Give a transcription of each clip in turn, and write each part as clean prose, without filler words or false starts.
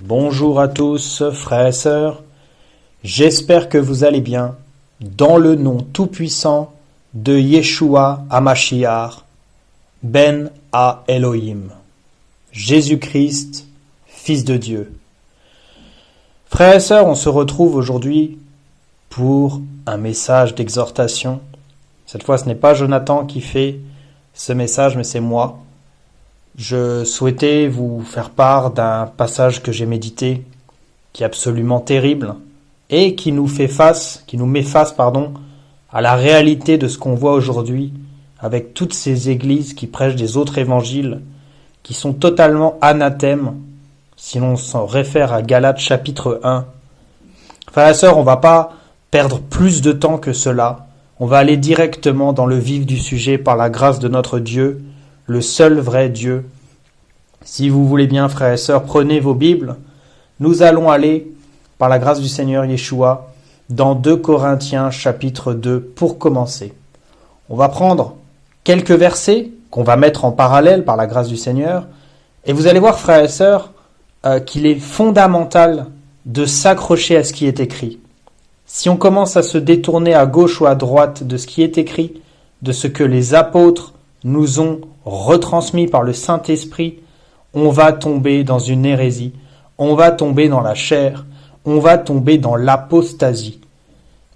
Bonjour à tous, frères et sœurs. J'espère que vous allez bien, dans le nom tout-puissant de Yeshua HaMashiach, Ben à Elohim, Jésus-Christ, Fils de Dieu. Frères et sœurs, on se retrouve aujourd'hui pour un message d'exhortation. Cette fois, ce n'est pas Jonathan qui fait ce message, mais c'est moi. Je souhaitais vous faire part d'un passage que j'ai médité, qui est absolument terrible, et qui nous met face, à la réalité de ce qu'on voit aujourd'hui, avec toutes ces églises qui prêchent des autres évangiles, qui sont totalement anathèmes, si l'on s'en réfère à Galates chapitre 1. Frères et sœurs, on ne va pas perdre plus de temps que cela. On va aller directement dans le vif du sujet par la grâce de notre Dieu, le seul vrai Dieu. Si vous voulez bien, frères et sœurs, prenez vos Bibles. Nous allons aller, par la grâce du Seigneur Yeshua, dans 2 Corinthiens chapitre 2 pour commencer. On va prendre quelques versets qu'on va mettre en parallèle par la grâce du Seigneur. Et vous allez voir, frères et sœurs, qu'il est fondamental de s'accrocher à ce qui est écrit. Si on commence à se détourner à gauche ou à droite de ce qui est écrit, de ce que les apôtres nous ont retransmis par le Saint-Esprit, on va tomber dans une hérésie, on va tomber dans la chair, on va tomber dans l'apostasie.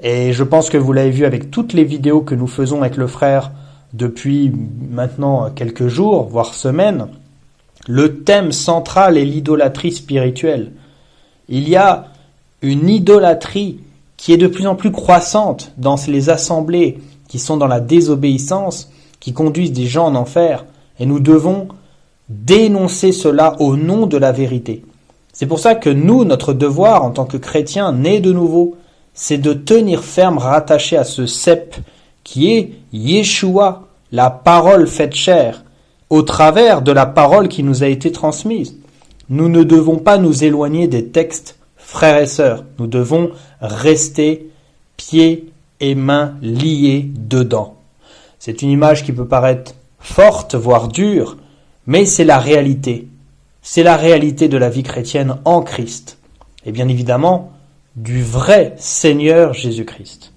Et je pense que vous l'avez vu avec toutes les vidéos que nous faisons avec le frère depuis maintenant quelques jours, voire semaines. Le thème central est l'idolâtrie spirituelle. Il y a une idolâtrie qui est de plus en plus croissante dans les assemblées qui sont dans la désobéissance, qui conduisent des gens en enfer, et nous devons dénoncer cela au nom de la vérité. C'est pour ça que nous, notre devoir en tant que chrétiens nés de nouveau, c'est de tenir ferme rattaché à ce cep qui est Yeshua, la parole faite chair, au travers de la parole qui nous a été transmise. Nous ne devons pas nous éloigner des textes, frères et sœurs. Nous devons rester pieds et mains liés dedans. C'est une image qui peut paraître forte, voire dure, mais c'est la réalité. C'est la réalité de la vie chrétienne en Christ. Et bien évidemment, du vrai Seigneur Jésus-Christ.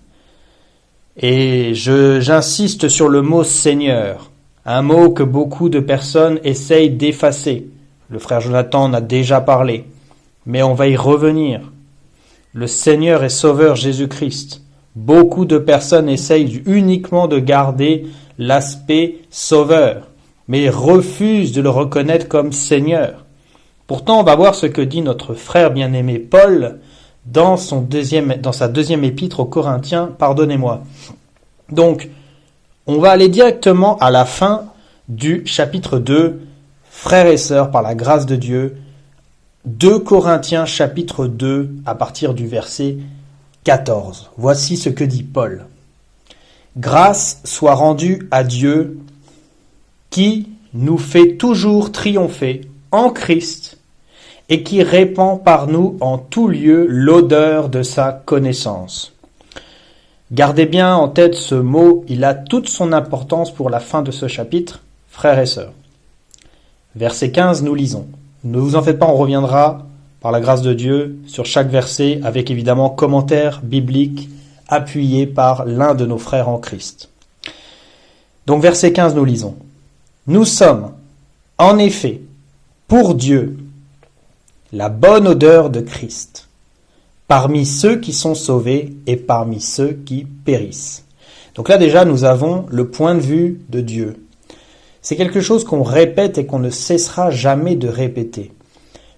Et j'insiste sur le mot Seigneur, un mot que beaucoup de personnes essayent d'effacer. Le frère Jonathan en a déjà parlé, mais on va y revenir. Le Seigneur et Sauveur Jésus-Christ. Beaucoup de personnes essayent uniquement de garder l'aspect Sauveur, mais refusent de le reconnaître comme Seigneur. Pourtant, on va voir ce que dit notre frère bien-aimé Paul dans sa deuxième épître aux Corinthiens, pardonnez-moi. Donc, on va aller directement à la fin du chapitre 2, frères et sœurs, par la grâce de Dieu, 2 Corinthiens chapitre 2, à partir du verset 14. Voici ce que dit Paul. « Grâce soit rendue à Dieu qui nous fait toujours triompher en Christ et qui répand par nous en tout lieu l'odeur de sa connaissance. » Gardez bien en tête ce mot, il a toute son importance pour la fin de ce chapitre, frères et sœurs. Verset 15, nous lisons. Ne vous en faites pas, on reviendra, par la grâce de Dieu, sur chaque verset, avec évidemment commentaires bibliques appuyés par l'un de nos frères en Christ. Donc verset 15, nous lisons. « Nous sommes, en effet, pour Dieu, la bonne odeur de Christ, parmi ceux qui sont sauvés et parmi ceux qui périssent. » Donc là déjà, nous avons le point de vue de Dieu. C'est quelque chose qu'on répète et qu'on ne cessera jamais de répéter.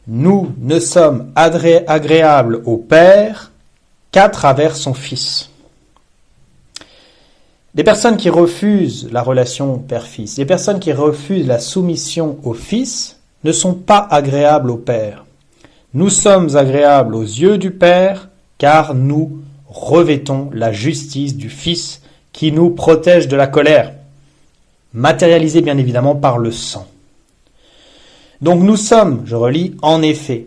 Nous ne sommes agréables au Père qu'à travers son Fils. Des personnes qui refusent la relation Père-Fils, des personnes qui refusent la soumission au Fils ne sont pas agréables au Père. Nous sommes agréables aux yeux du Père car nous revêtons la justice du Fils qui nous protège de la colère, matérialisée bien évidemment par le sang. Donc nous sommes, je relis, en effet.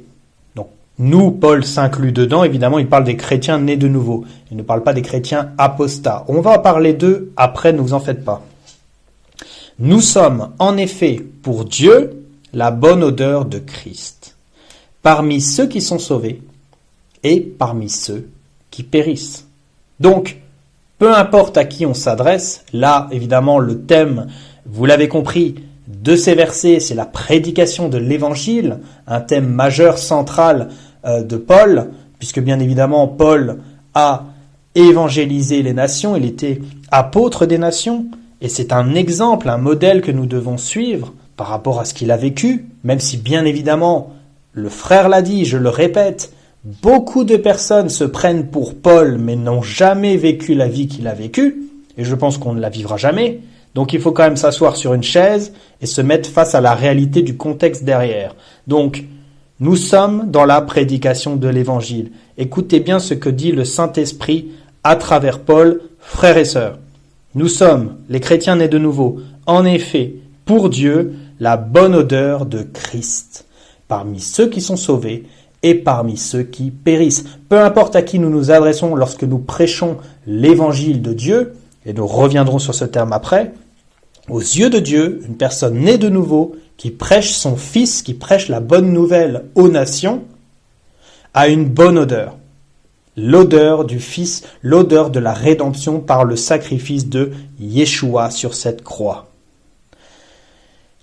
Donc nous, Paul s'inclut dedans, évidemment il parle des chrétiens nés de nouveau. Il ne parle pas des chrétiens apostats. On va en parler d'eux après, ne vous en faites pas. Nous sommes en effet pour Dieu la bonne odeur de Christ, parmi ceux qui sont sauvés et parmi ceux qui périssent. Donc, peu importe à qui on s'adresse, là, évidemment, le thème, vous l'avez compris, de ces versets, c'est la prédication de l'Évangile, un thème majeur, central de Paul, puisque bien évidemment, Paul a évangélisé les nations, il était apôtre des nations, et c'est un exemple, un modèle que nous devons suivre par rapport à ce qu'il a vécu, même si bien évidemment, le frère l'a dit, je le répète, beaucoup de personnes se prennent pour Paul, mais n'ont jamais vécu la vie qu'il a vécue, et je pense qu'on ne la vivra jamais. Donc il faut quand même s'asseoir sur une chaise et se mettre face à la réalité du contexte derrière. Donc, nous sommes dans la prédication de l'Évangile. Écoutez bien ce que dit le Saint-Esprit à travers Paul, frères et sœurs. Nous sommes, les chrétiens nés de nouveau, en effet, pour Dieu, la bonne odeur de Christ, parmi ceux qui sont sauvés et parmi ceux qui périssent. Peu importe à qui nous nous adressons lorsque nous prêchons l'Évangile de Dieu, et nous reviendrons sur ce terme après, aux yeux de Dieu, une personne née de nouveau, qui prêche son Fils, qui prêche la bonne nouvelle aux nations, a une bonne odeur. L'odeur du Fils, l'odeur de la rédemption par le sacrifice de Yeshua sur cette croix.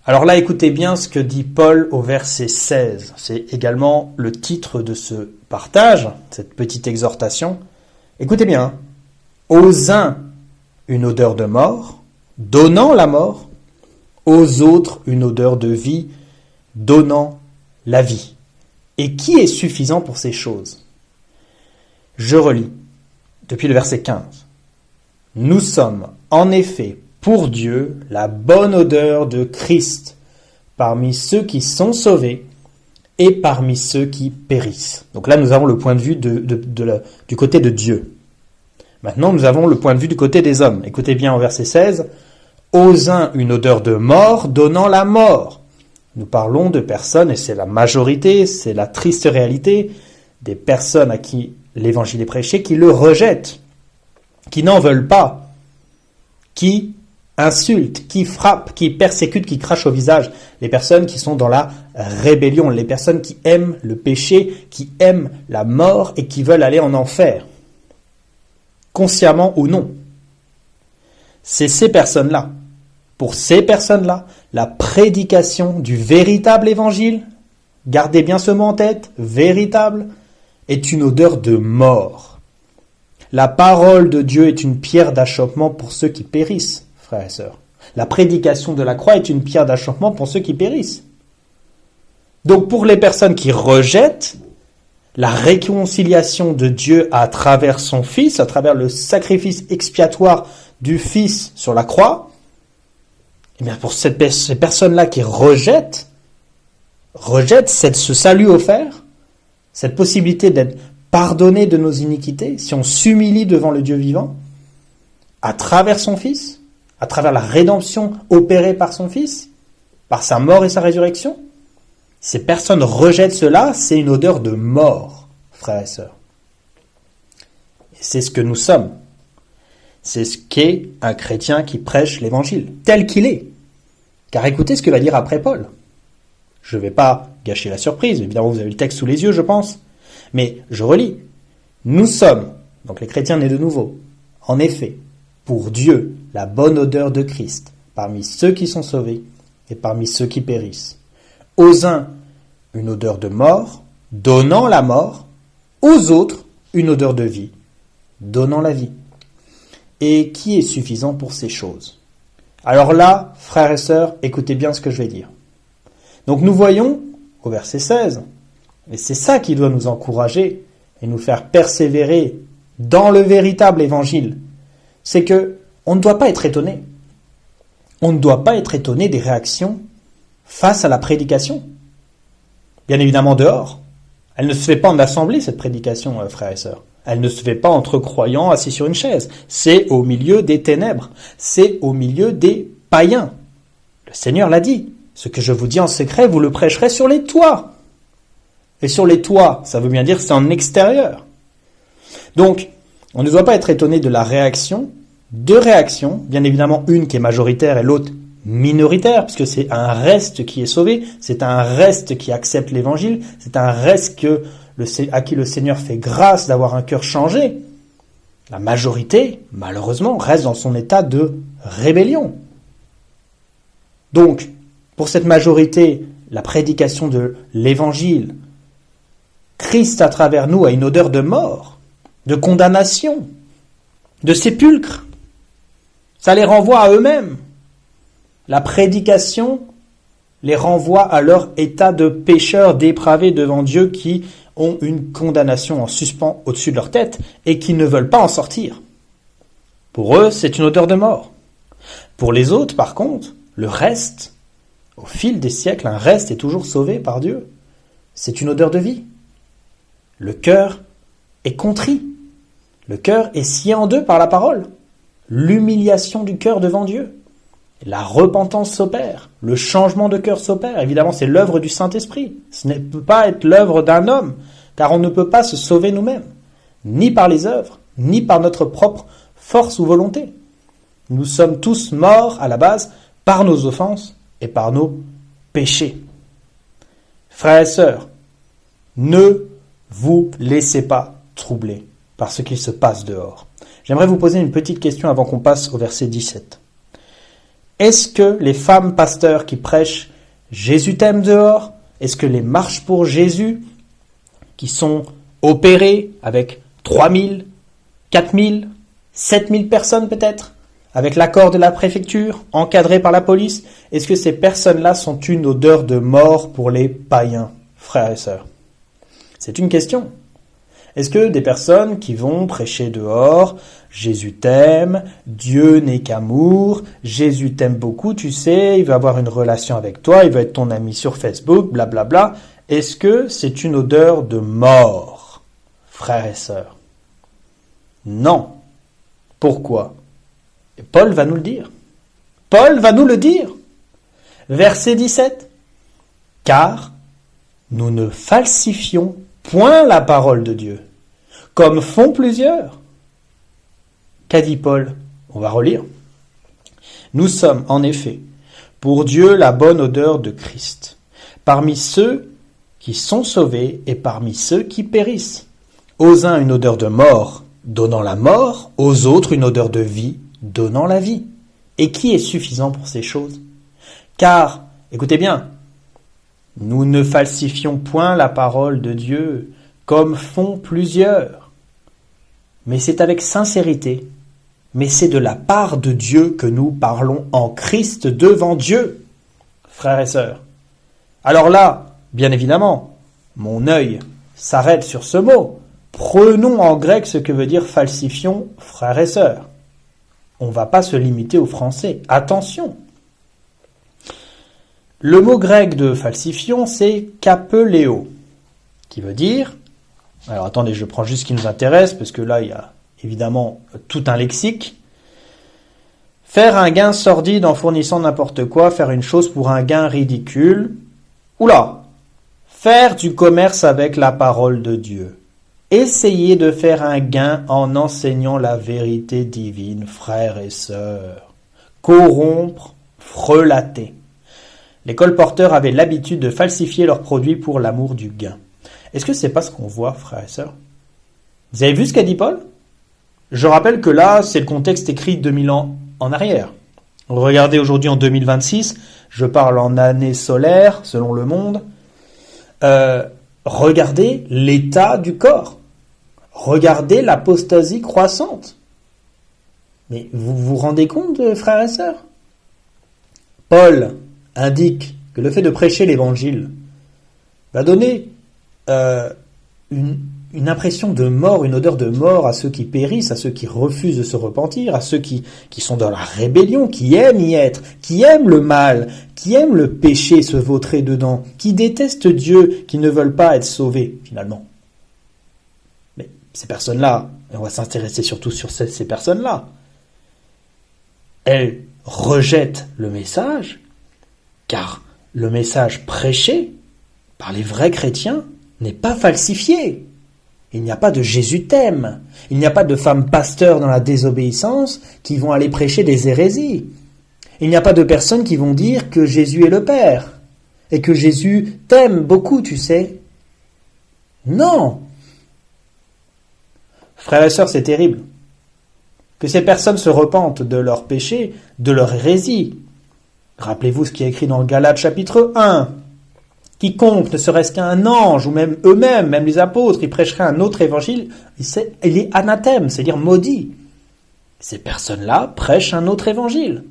Alors là, écoutez bien ce que dit Paul au verset 16. C'est également le titre de ce partage, cette petite exhortation. Écoutez bien. Aux uns, une odeur de mort, donnant la mort, aux autres une odeur de vie, donnant la vie. Et qui est suffisant pour ces choses? Je relis depuis le verset 15. Nous sommes en effet pour Dieu la bonne odeur de Christ parmi ceux qui sont sauvés et parmi ceux qui périssent. Donc là, nous avons le point de vue du côté de Dieu. Maintenant, nous avons le point de vue du côté des hommes. Écoutez bien au verset 16. Aux uns, une odeur de mort donnant la mort. Nous parlons de personnes, et c'est la majorité, c'est la triste réalité, des personnes à qui l'évangile est prêché, qui le rejettent, qui n'en veulent pas, qui insultent, qui frappent, qui persécutent, qui crachent au visage. Les personnes qui sont dans la rébellion, les personnes qui aiment le péché, qui aiment la mort et qui veulent aller en enfer. Consciemment ou non. C'est ces personnes-là. Pour ces personnes-là, la prédication du véritable évangile, gardez bien ce mot en tête, véritable, est une odeur de mort. La parole de Dieu est une pierre d'achoppement pour ceux qui périssent, frères et sœurs. La prédication de la croix est une pierre d'achoppement pour ceux qui périssent. Donc pour les personnes qui rejettent la réconciliation de Dieu à travers son Fils, à travers le sacrifice expiatoire du Fils sur la croix, et bien pour ces personnes-là qui rejettent ce salut offert, cette possibilité d'être pardonné de nos iniquités, si on s'humilie devant le Dieu vivant, à travers son Fils, à travers la rédemption opérée par son Fils, par sa mort et sa résurrection, ces personnes rejettent cela, c'est une odeur de mort, frères et sœurs. Et c'est ce que nous sommes. C'est ce qu'est un chrétien qui prêche l'évangile, tel qu'il est. Car écoutez ce que va dire après Paul. Je ne vais pas gâcher la surprise, évidemment vous avez le texte sous les yeux, je pense. Mais je relis. Nous sommes, donc les chrétiens nés de nouveau, en effet, pour Dieu, la bonne odeur de Christ, parmi ceux qui sont sauvés et parmi ceux qui périssent. Aux uns, une odeur de mort, donnant la mort, aux autres, une odeur de vie, donnant la vie. Et qui est suffisant pour ces choses? Alors là, frères et sœurs, écoutez bien ce que je vais dire. Donc nous voyons, au verset 16, et c'est ça qui doit nous encourager et nous faire persévérer dans le véritable évangile, c'est que on ne doit pas être étonné. On ne doit pas être étonné des réactions face à la prédication. Bien évidemment dehors. Elle ne se fait pas en assemblée, cette prédication, frères et sœurs. Elle ne se fait pas entre croyants assis sur une chaise. C'est au milieu des ténèbres. C'est au milieu des païens. Le Seigneur l'a dit. Ce que je vous dis en secret, vous le prêcherez sur les toits. Et sur les toits, ça veut bien dire que c'est en extérieur. Donc, on ne doit pas être étonné de la réaction. Deux réactions, bien évidemment une qui est majoritaire et l'autre minoritaire, puisque c'est un reste qui est sauvé, c'est un reste qui accepte l'évangile, c'est un reste à qui le Seigneur fait grâce d'avoir un cœur changé. La majorité, malheureusement, reste dans son état de rébellion. Donc, pour cette majorité, la prédication de l'évangile, Christ à travers nous a une odeur de mort, de condamnation, de sépulcre. Ça les renvoie à eux-mêmes. La prédication les renvoie à leur état de pécheurs dépravés devant Dieu qui ont une condamnation en suspens au-dessus de leur tête et qui ne veulent pas en sortir. Pour eux, c'est une odeur de mort. Pour les autres, par contre, le reste, au fil des siècles, un reste est toujours sauvé par Dieu. C'est une odeur de vie. Le cœur est contrit. Le cœur est scié en deux par la parole. L'humiliation du cœur devant Dieu. La repentance s'opère, le changement de cœur s'opère. Évidemment, c'est l'œuvre du Saint-Esprit. Ce ne peut pas être l'œuvre d'un homme, car on ne peut pas se sauver nous-mêmes, ni par les œuvres, ni par notre propre force ou volonté. Nous sommes tous morts à la base par nos offenses et par nos péchés. Frères et sœurs, ne vous laissez pas troubler par ce qu'il se passe dehors. J'aimerais vous poser une petite question avant qu'on passe au verset 17. Est-ce que les femmes pasteurs qui prêchent Jésus t'aime dehors, est-ce que les marches pour Jésus qui sont opérées avec 3000, 4000, 7000 personnes peut-être, avec l'accord de la préfecture, encadrées par la police, est-ce que ces personnes-là sont une odeur de mort pour les païens, frères et sœurs? C'est une question. Est-ce que des personnes qui vont prêcher dehors, Jésus t'aime, Dieu n'est qu'amour, Jésus t'aime beaucoup, tu sais, il veut avoir une relation avec toi, il veut être ton ami sur Facebook, blablabla, est-ce que c'est une odeur de mort, frères et sœurs? Non. Pourquoi? Et Paul va nous le dire. Paul va nous le dire. Verset 17. Car nous ne falsifions point la parole de Dieu, comme font plusieurs. Qu'a dit Paul? On va relire. Nous sommes, en effet, pour Dieu la bonne odeur de Christ, parmi ceux qui sont sauvés et parmi ceux qui périssent. Aux uns une odeur de mort, donnant la mort, aux autres une odeur de vie, donnant la vie. Et qui est suffisant pour ces choses? Car, écoutez bien, nous ne falsifions point la parole de Dieu, comme font plusieurs. Mais c'est avec sincérité, mais c'est de la part de Dieu que nous parlons en Christ devant Dieu, frères et sœurs. Alors là, bien évidemment, mon œil s'arrête sur ce mot. Prenons en grec ce que veut dire falsifions, frères et sœurs. On ne va pas se limiter au français. Attention! Le mot grec de falsifions, c'est kapeléo, qui veut dire... Alors attendez, je prends juste ce qui nous intéresse, parce que là, il y a évidemment tout un lexique. Faire un gain sordide en fournissant n'importe quoi, faire une chose pour un gain ridicule. Oula! Faire du commerce avec la parole de Dieu. Essayer de faire un gain en enseignant la vérité divine, frères et sœurs. Corrompre, frelater. Les colporteurs avaient l'habitude de falsifier leurs produits pour l'amour du gain. Est-ce que c'est pas ce qu'on voit, frères et sœurs? Vous avez vu ce qu'a dit Paul? Je rappelle que là, c'est le contexte écrit 2000 ans en arrière. Regardez aujourd'hui en 2026, je parle en année solaire, selon le monde. Regardez l'état du corps. Regardez l'apostasie croissante. Mais vous vous rendez compte, frères et sœurs? Paul indique que le fait de prêcher l'évangile va donner une impression de mort, une odeur de mort à ceux qui périssent, à ceux qui refusent de se repentir, à ceux qui sont dans la rébellion, qui aiment y être, qui aiment le mal, qui aiment le péché, se vautrer dedans, qui détestent Dieu, qui ne veulent pas être sauvés, finalement. Mais ces personnes-là, et on va s'intéresser surtout sur ces personnes-là, elles rejettent le message, car le message prêché par les vrais chrétiens n'est pas falsifié. Il n'y a pas de Jésus t'aime. Il n'y a pas de femmes pasteurs dans la désobéissance qui vont aller prêcher des hérésies. Il n'y a pas de personnes qui vont dire que Jésus est le Père et que Jésus t'aime beaucoup, tu sais. Non. Frères et sœurs, c'est terrible. Que ces personnes se repentent de leurs péchés, de leur hérésie. Rappelez-vous ce qui est écrit dans Galates chapitre 1. Quiconque, ne serait-ce qu'un ange, ou même eux-mêmes, même les apôtres, ils prêcheraient un autre évangile, il est anathème, c'est-à-dire maudit. Ces personnes-là prêchent un autre évangile.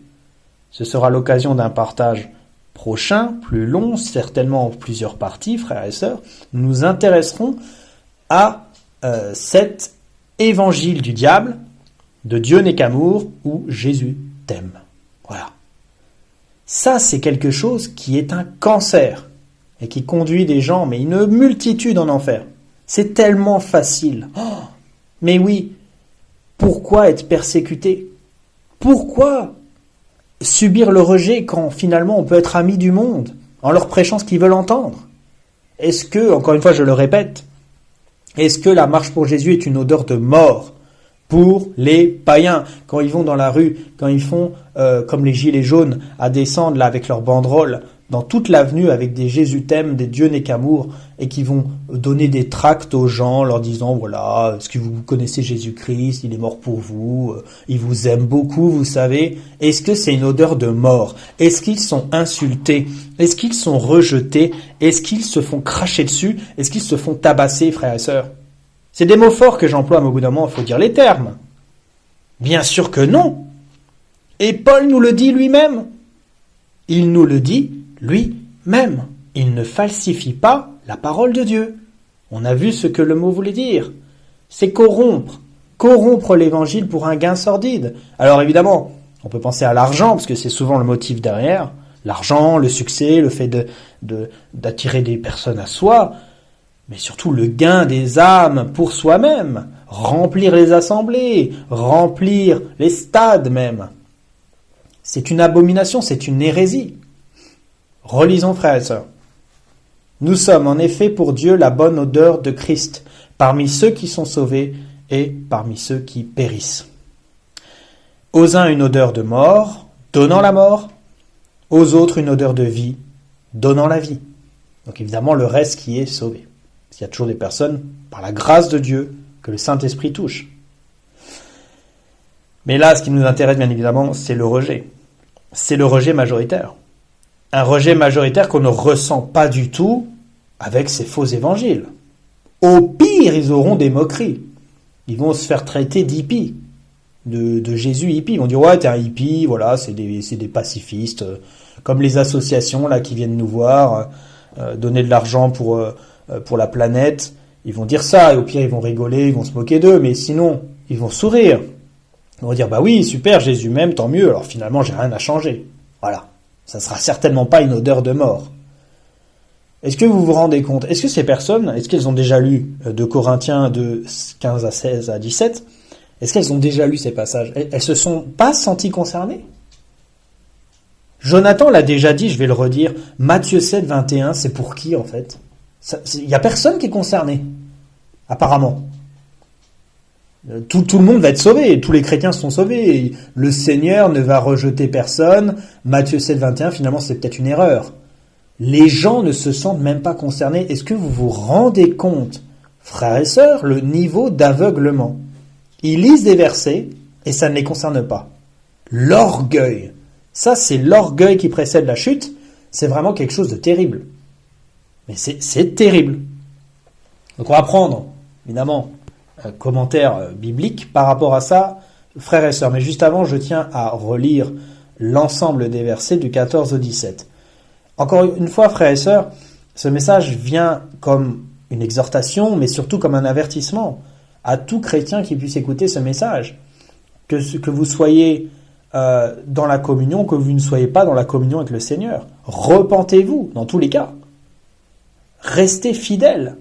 Ce sera l'occasion d'un partage prochain, plus long, certainement en plusieurs parties, frères et sœurs. Nous nous intéresserons à cet évangile du diable, de Dieu n'est qu'amour, où Jésus t'aime. Voilà. Ça, c'est quelque chose qui est un cancer et qui conduit des gens, mais une multitude en enfer. C'est tellement facile. Oh, mais oui, pourquoi être persécuté? Pourquoi subir le rejet quand finalement on peut être ami du monde en leur prêchant ce qu'ils veulent entendre? Est-ce que, encore une fois je le répète, est-ce que la marche pour Jésus est une odeur de mort pour les païens, quand ils vont dans la rue, quand ils font comme les gilets jaunes, à descendre là avec leurs banderoles dans toute l'avenue avec des Jésus t'aime, des Dieu n'est qu'amour, et qui vont donner des tracts aux gens leur disant voilà, est-ce que vous connaissez Jésus-Christ, il est mort pour vous, il vous aime beaucoup, vous savez. Est-ce que c'est une odeur de mort? Est-ce qu'ils sont insultés? Est-ce qu'ils sont rejetés? Est-ce qu'ils se font cracher dessus? Est-ce qu'ils se font tabasser, frères et sœurs? C'est des mots forts que j'emploie, mais au bout d'un moment, il faut dire les termes. Bien sûr que non. Et Paul nous le dit lui-même. Il nous le dit lui-même. Il ne falsifie pas la parole de Dieu. On a vu ce que le mot voulait dire. C'est corrompre. Corrompre l'évangile pour un gain sordide. Alors évidemment, on peut penser à l'argent, parce que c'est souvent le motif derrière. L'argent, le succès, le fait d'attirer des personnes à soi. Mais surtout le gain des âmes pour soi-même, remplir les assemblées, remplir les stades même. C'est une abomination, c'est une hérésie. Relisons, frères et sœurs. Nous sommes en effet pour Dieu la bonne odeur de Christ, parmi ceux qui sont sauvés et parmi ceux qui périssent. Aux uns une odeur de mort, donnant la mort, aux autres une odeur de vie, donnant la vie. Donc évidemment le reste qui est sauvé. Il y a toujours des personnes, par la grâce de Dieu, que le Saint-Esprit touche. Mais là, ce qui nous intéresse, bien évidemment, c'est le rejet. C'est le rejet majoritaire. Un rejet majoritaire qu'on ne ressent pas du tout avec ces faux évangiles. Au pire, ils auront des moqueries. Ils vont se faire traiter d'hippies, de Jésus hippie. Ils vont dire, ouais, t'es un hippie, voilà, c'est des pacifistes, comme les associations là qui viennent nous voir, donner de l'argent pour la planète, ils vont dire ça, et au pire ils vont rigoler, ils vont se moquer d'eux, mais sinon, ils vont sourire. Ils vont dire, bah oui, super, Jésus m'aime, tant mieux, alors finalement j'ai rien à changer. Voilà. Ça sera certainement pas une odeur de mort. Est-ce que vous vous rendez compte? Est-ce que ces personnes, est-ce qu'elles ont déjà lu de Corinthiens de 15 à 16 à 17? Est-ce qu'elles ont déjà lu ces passages? Elles se sont pas senties concernées? Jonathan l'a déjà dit, je vais le redire, Matthieu 7, 21, c'est pour qui en fait? Il n'y a personne qui est concerné, apparemment. Tout le monde va être sauvé, tous les chrétiens sont sauvés, le Seigneur ne va rejeter personne, Matthieu 7, 21, finalement c'est peut-être une erreur. Les gens ne se sentent même pas concernés. Est-ce que vous vous rendez compte, frères et sœurs, le niveau d'aveuglement? Ils lisent des versets et ça ne les concerne pas. L'orgueil, ça c'est l'orgueil qui précède la chute, c'est vraiment quelque chose de terrible. Mais c'est terrible. Donc on va prendre, évidemment, un commentaire biblique par rapport à ça, frères et sœurs. Mais juste avant, je tiens à relire l'ensemble des versets du 14 au 17. Encore une fois, frères et sœurs, ce message vient comme une exhortation, mais surtout comme un avertissement à tout chrétien qui puisse écouter ce message. Que vous soyez dans la communion, que vous ne soyez pas dans la communion avec le Seigneur. Repentez-vous, dans tous les cas. Restez fidèles.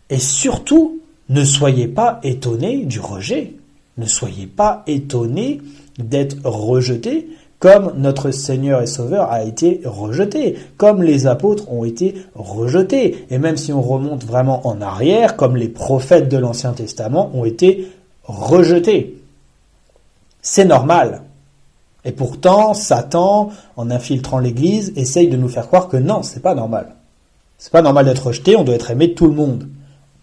Et surtout, ne soyez pas étonnés du rejet. Ne soyez pas étonnés d'être rejetés comme notre Seigneur et Sauveur a été rejeté, comme les apôtres ont été rejetés. Et même si on remonte vraiment en arrière, comme les prophètes de l'Ancien Testament ont été rejetés. C'est normal. Et pourtant, Satan, en infiltrant l'Église, essaye de nous faire croire que non, c'est pas normal. C'est pas normal d'être rejeté, on doit être aimé de tout le monde.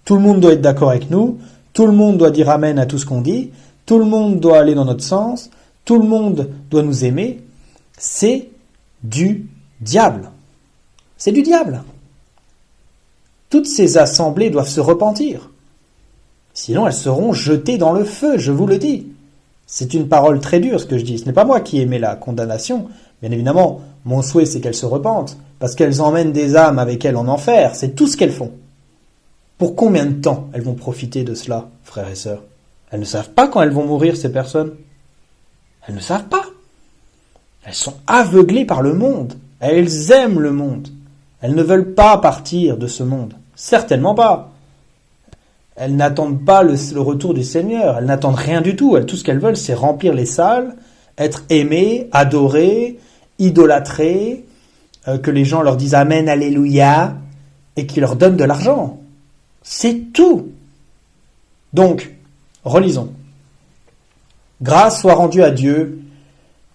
Tout le monde doit être d'accord avec nous, tout le monde doit dire amen à tout ce qu'on dit, tout le monde doit aller dans notre sens, tout le monde doit nous aimer. C'est du diable. C'est du diable. Toutes ces assemblées doivent se repentir. Sinon, elles seront jetées dans le feu, je vous le dis. C'est une parole très dure ce que je dis. Ce n'est pas moi qui émets la condamnation. Bien évidemment, mon souhait c'est qu'elles se repentent, parce qu'elles emmènent des âmes avec elles en enfer. C'est tout ce qu'elles font. Pour combien de temps elles vont profiter de cela, frères et sœurs? Elles ne savent pas quand elles vont mourir, ces personnes. Elles ne savent pas. Elles sont aveuglées par le monde. Elles aiment le monde. Elles ne veulent pas partir de ce monde. Certainement pas. Elles n'attendent pas le retour du Seigneur. Elles n'attendent rien du tout. Tout ce qu'elles veulent, c'est remplir les salles, être aimées, adorées, idolâtrées, que les gens leur disent Amen, Alléluia, et qu'ils leur donnent de l'argent. C'est tout. Donc, relisons. Grâce soit rendue à Dieu,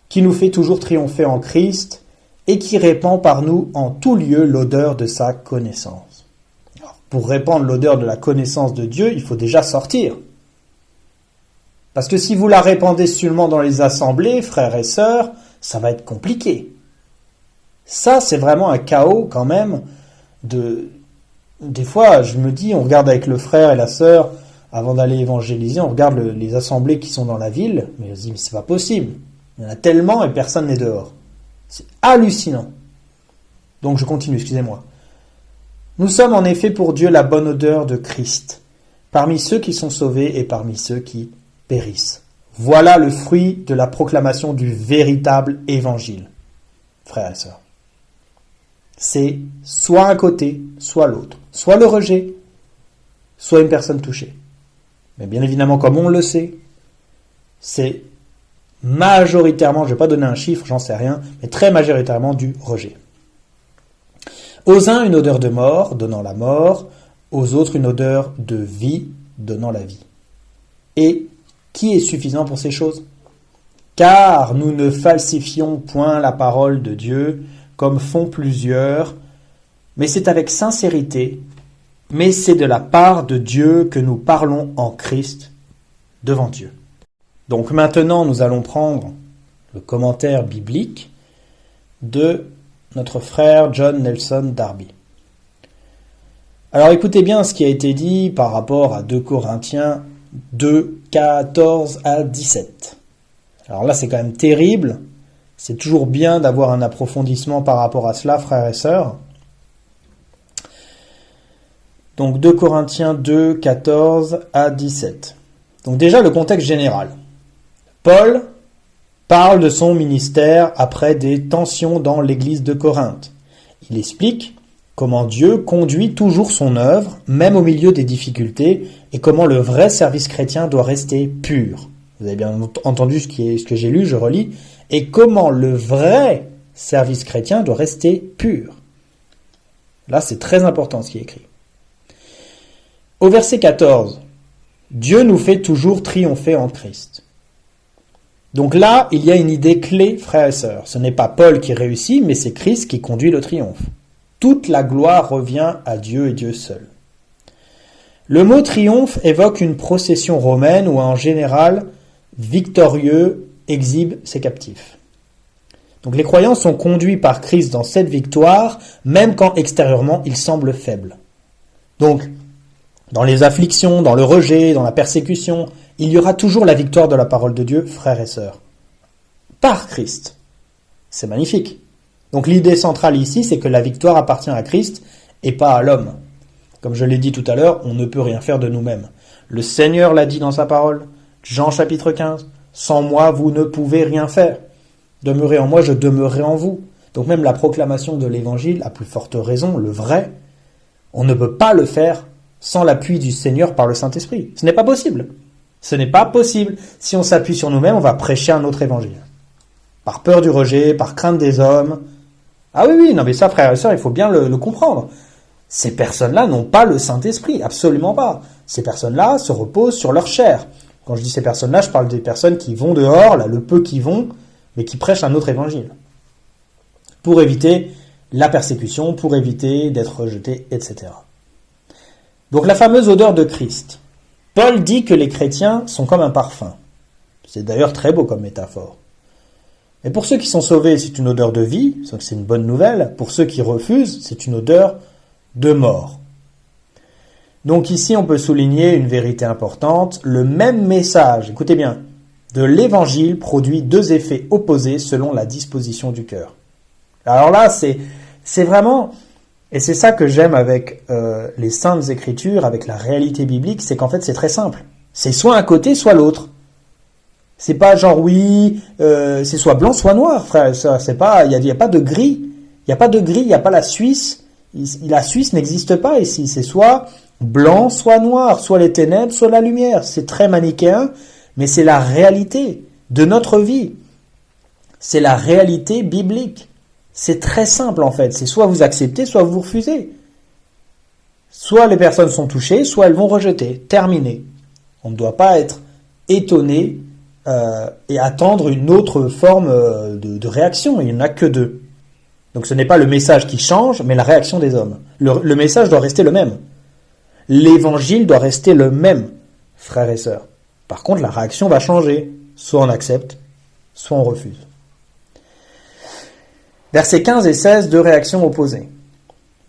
qui nous fait toujours triompher en Christ, et qui répand par nous en tout lieu l'odeur de sa connaissance. Alors, pour répandre l'odeur de la connaissance de Dieu, il faut déjà sortir. Parce que si vous la répandez seulement dans les assemblées, frères et sœurs, ça va être compliqué. Ça, c'est vraiment un chaos quand même. Des fois, je me dis, on regarde avec le frère et la sœur, avant d'aller évangéliser, on regarde les assemblées qui sont dans la ville, mais on se dit, mais c'est pas possible. Il y en a tellement et personne n'est dehors. C'est hallucinant. Donc je continue, excusez-moi. Nous sommes en effet pour Dieu la bonne odeur de Christ, parmi ceux qui sont sauvés et parmi ceux qui périssent. Voilà le fruit de la proclamation du véritable évangile, frères et sœurs. C'est soit un côté, soit l'autre. Soit le rejet, soit une personne touchée. Mais bien évidemment, comme on le sait, c'est majoritairement, je ne vais pas donner un chiffre, j'en sais rien, mais très majoritairement du rejet. Aux uns, une odeur de mort, donnant la mort, aux autres, une odeur de vie, donnant la vie. Et qui est suffisant pour ces choses? Car nous ne falsifions point la parole de Dieu, comme font plusieurs, mais c'est avec sincérité, mais c'est de la part de Dieu que nous parlons en Christ devant Dieu. Donc maintenant, nous allons prendre le commentaire biblique de notre frère John Nelson Darby. Alors écoutez bien ce qui a été dit par rapport à 2 Corinthiens 2, 14 à 17. Alors là, c'est quand même terrible. C'est toujours bien d'avoir un approfondissement par rapport à cela, frères et sœurs. Donc 2 Corinthiens 2, 14 à 17. Donc déjà le contexte général. Paul parle de son ministère après des tensions dans l'église de Corinthe. Il explique comment Dieu conduit toujours son œuvre, même au milieu des difficultés, et comment le vrai service chrétien doit rester pur. Vous avez bien entendu ce que j'ai lu, je relis. Et comment le vrai service chrétien doit rester pur. Là, c'est très important ce qui est écrit. Au verset 14, Dieu nous fait toujours triompher en Christ. Donc là, il y a une idée clé, frères et sœurs. Ce n'est pas Paul qui réussit, mais c'est Christ qui conduit le triomphe. Toute la gloire revient à Dieu et Dieu seul. Le mot triomphe évoque une procession romaine où un général victorieux exhibe ses captifs. Donc les croyants sont conduits par Christ dans cette victoire, même quand extérieurement ils semblent faibles. Donc, dans les afflictions, dans le rejet, dans la persécution, il y aura toujours la victoire de la parole de Dieu, frères et sœurs. Par Christ. C'est magnifique. Donc l'idée centrale ici, c'est que la victoire appartient à Christ et pas à l'homme. Comme je l'ai dit tout à l'heure, on ne peut rien faire de nous-mêmes. Le Seigneur l'a dit dans sa parole, Jean chapitre 15, « Sans moi, vous ne pouvez rien faire. Demeurez en moi, je demeurerai en vous. » Donc même la proclamation de l'évangile, à plus forte raison, le vrai, on ne peut pas le faire sans l'appui du Seigneur par le Saint-Esprit. Ce n'est pas possible. Ce n'est pas possible. Si on s'appuie sur nous-mêmes, on va prêcher un autre évangile. Par peur du rejet, par crainte des hommes. Ah oui, non mais ça, frères et sœurs, il faut bien le comprendre. Ces personnes-là n'ont pas le Saint-Esprit, absolument pas. Ces personnes-là se reposent sur leur chair. Quand je dis ces personnes-là, je parle des personnes qui vont dehors, là, le peu qui vont, mais qui prêchent un autre évangile. Pour éviter la persécution, pour éviter d'être rejeté, etc. Donc la fameuse odeur de Christ. Paul dit que les chrétiens sont comme un parfum. C'est d'ailleurs très beau comme métaphore. Mais pour ceux qui sont sauvés, c'est une odeur de vie, c'est une bonne nouvelle. Pour ceux qui refusent, c'est une odeur de mort. Donc ici, on peut souligner une vérité importante. Le même message, écoutez bien, de l'évangile produit deux effets opposés selon la disposition du cœur. Alors là, c'est vraiment, et c'est ça que j'aime avec les Saintes Écritures, avec la réalité biblique, c'est qu'en fait c'est très simple. C'est soit un côté, soit l'autre. C'est pas genre oui, c'est soit blanc, soit noir, frère. Ça, c'est pas, il y a pas de gris. Il y a pas de gris. Il y a pas la Suisse. La Suisse n'existe pas ici. C'est soit blanc, soit noir, soit les ténèbres, soit la lumière. C'est très manichéen, mais c'est la réalité de notre vie. C'est la réalité biblique. C'est très simple en fait. C'est soit vous acceptez, soit vous refusez. Soit les personnes sont touchées, soit elles vont rejeter. Terminé. On ne doit pas être étonné et attendre une autre forme de réaction. Il n'y en a que deux. Donc ce n'est pas le message qui change, mais la réaction des hommes. Le message doit rester le même. L'évangile doit rester le même, frères et sœurs. Par contre, la réaction va changer. Soit on accepte, soit on refuse. Versets 15 et 16, deux réactions opposées.